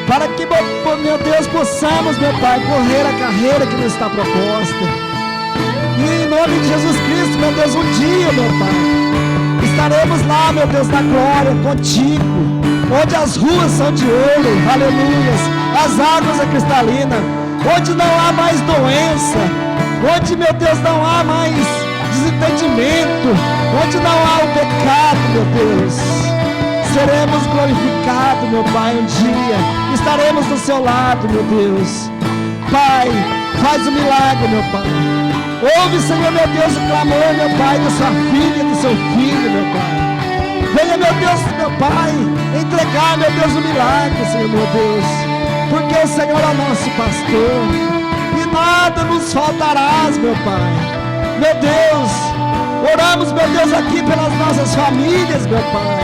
para que, meu Deus, possamos, meu Pai, correr a carreira que nos está proposta. E em nome de Jesus Cristo, meu Deus, um dia, meu Pai, estaremos lá, meu Deus, na glória contigo, onde as ruas são de ouro, aleluias, as águas é cristalina, onde não há mais doença, onde, meu Deus, não há mais desentendimento, onde não há o pecado, meu Deus. Seremos glorificados, meu Pai, um dia. Estaremos do seu lado, meu Deus. Pai, faz um milagre, meu Pai. Ouve, Senhor, meu Deus, o clamor, meu Pai, da sua filha, do seu filho, meu Pai. Venha, meu Deus, meu Pai, entregar, meu Deus, o milagre, Senhor, meu Deus. Porque o Senhor é o nosso pastor. E nada nos faltarás, meu Pai. Meu Deus, oramos, meu Deus, aqui pelas nossas famílias, meu Pai.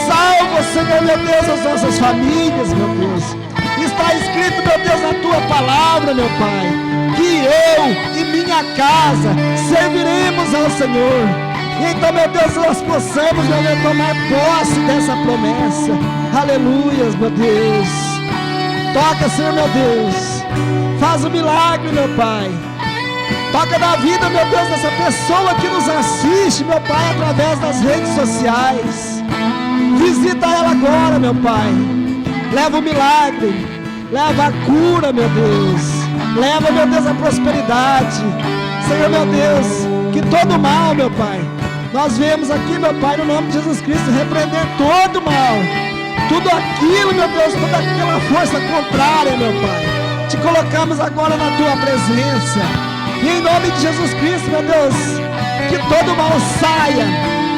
Salva, Senhor, meu Deus, as nossas famílias, meu Deus. Está escrito, meu Deus, na tua palavra, meu Pai, que eu e minha casa serviremos ao Senhor. E então, meu Deus, nós possamos, meu Deus, tomar posse dessa promessa. Aleluias, meu Deus. Toca, Senhor, meu Deus. Faz um milagre, meu Pai. Toca na vida, meu Deus, dessa pessoa que nos assiste, meu Pai, através das redes sociais. Visita ela agora, meu Pai. Leva o milagre. Leva a cura, meu Deus. Leva, meu Deus, a prosperidade. Senhor, meu Deus, que todo mal, meu Pai, nós vemos aqui, meu Pai, no nome de Jesus Cristo, repreender todo mal. Tudo aquilo, meu Deus, toda aquela força contrária, meu Pai, te colocamos agora na Tua presença. E em nome de Jesus Cristo, meu Deus, que todo mal saia,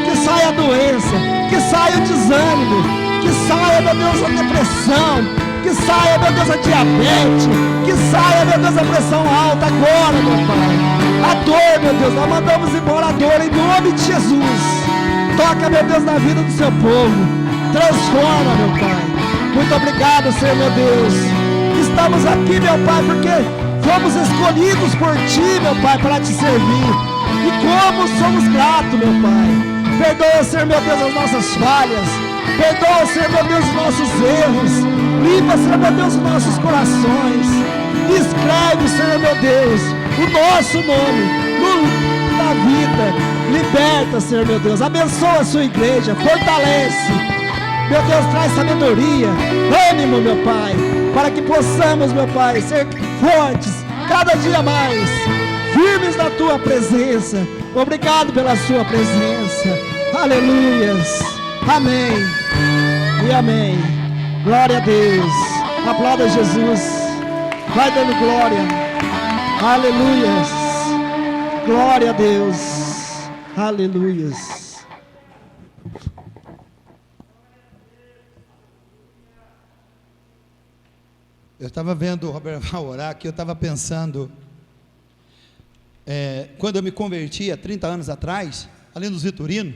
que saia a doença, que saia o desânimo, que saia, meu Deus, a depressão, que saia, meu Deus, a diabetes, que saia, meu Deus, a pressão alta agora, meu Pai. A dor, meu Deus, nós mandamos embora a dor em nome de Jesus. Toca, meu Deus, na vida do seu povo. Transforma, meu Pai. Muito obrigado, Senhor, meu Deus. Estamos aqui, meu Pai, porque fomos escolhidos por Ti, meu Pai, para Te servir. E como somos gratos, meu Pai. Perdoa, Senhor, meu Deus, as nossas falhas. Perdoa, Senhor, meu Deus, os nossos erros. Limpa, Senhor, meu Deus, os nossos corações. Escreve, Senhor, meu Deus, o nosso nome no livro da vida. Liberta, Senhor, meu Deus. Abençoa a sua igreja. Fortalece. Meu Deus, traz sabedoria, ânimo, meu Pai, para que possamos, meu Pai, ser fortes cada dia mais, firmes na Tua presença. Obrigado pela Sua presença. Aleluias. Amém e amém. Glória a Deus. Aplauda Jesus. Vai dando glória. Aleluias. Glória a Deus. Aleluias. Eu estava vendo o Robert Val orar aqui, eu estava pensando, quando eu me converti há 30 anos atrás, ali nos Vitorino,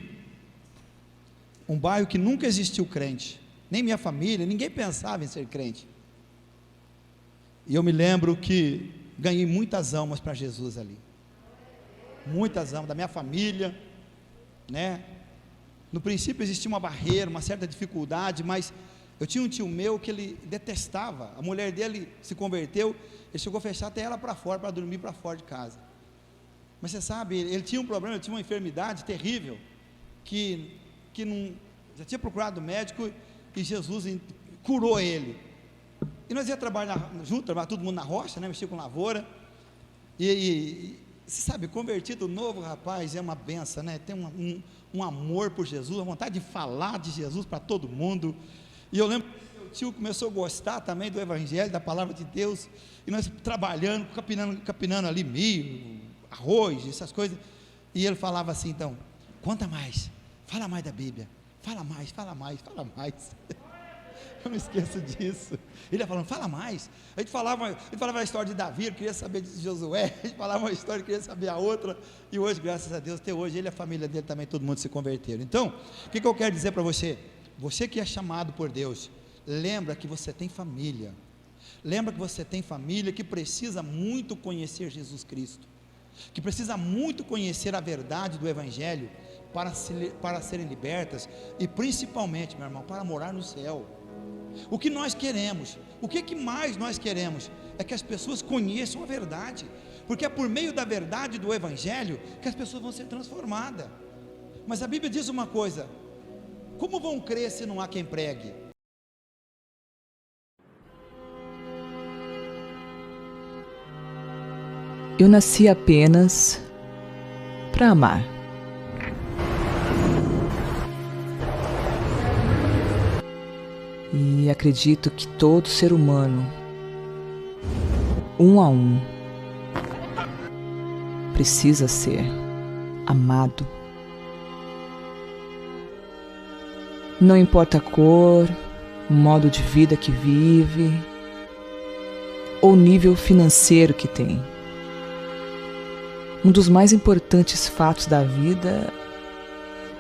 um bairro que nunca existiu crente, nem minha família, ninguém pensava em ser crente. E eu me lembro que ganhei muitas almas para Jesus ali. Muitas almas, da minha família, né? No princípio existia uma barreira, uma certa dificuldade, mas eu tinha um tio meu que ele detestava, a mulher dele se converteu, ele chegou a fechar até ela para fora, para dormir para fora de casa. Mas você sabe, ele tinha um problema, ele tinha uma enfermidade terrível, que não, já tinha procurado médico, e Jesus curou ele. E nós ia trabalhar junto, trabalhar todo mundo na roça, né, mexia com lavoura, e você sabe, convertido novo, rapaz, é uma benção, né, tem um amor por Jesus, a vontade de falar de Jesus para todo mundo. E eu lembro que meu tio começou a gostar também do Evangelho, da Palavra de Deus, e nós trabalhando, capinando ali milho, arroz, essas coisas, e ele falava assim, então, conta mais, fala mais da Bíblia, fala mais, fala mais, fala mais. Eu não esqueço disso. Ele ia falando, fala mais. A gente falava a história de Davi, eu queria saber de Josué, a gente falava uma história, eu queria saber a outra, e hoje, graças a Deus, até hoje, ele e a família dele também, todo mundo se converteram. Então, o que eu quero dizer para você? Você que é chamado por Deus, lembra que você tem família. Lembra que você tem família que precisa muito conhecer Jesus Cristo, que precisa muito conhecer a verdade do Evangelho, para serem libertas, e principalmente, meu irmão, para morar no céu. O que nós queremos, o que mais nós queremos, é que as pessoas conheçam a verdade, porque é por meio da verdade do Evangelho, que as pessoas vão ser transformadas. Mas a Bíblia diz uma coisa, como vão crer se não há quem pregue? Eu nasci apenas para amar. E acredito que todo ser humano, um a um, precisa ser amado. Não importa a cor, o modo de vida que vive, ou o nível financeiro que tem. Um dos mais importantes fatos da vida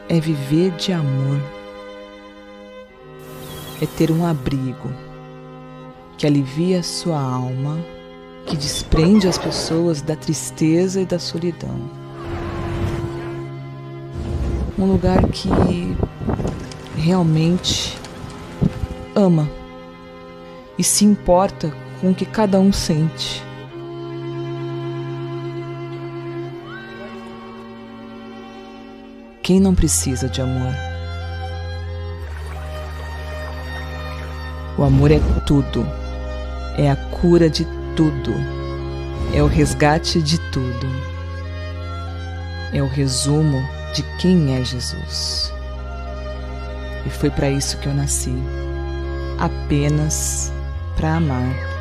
é viver de amor. É ter um abrigo que alivia a sua alma, que desprende as pessoas da tristeza e da solidão. Um lugar que realmente ama e se importa com o que cada um sente. Quem não precisa de amor? O amor é tudo, é a cura de tudo, é o resgate de tudo, é o resumo de quem é Jesus. E foi para isso que eu nasci, apenas para amar.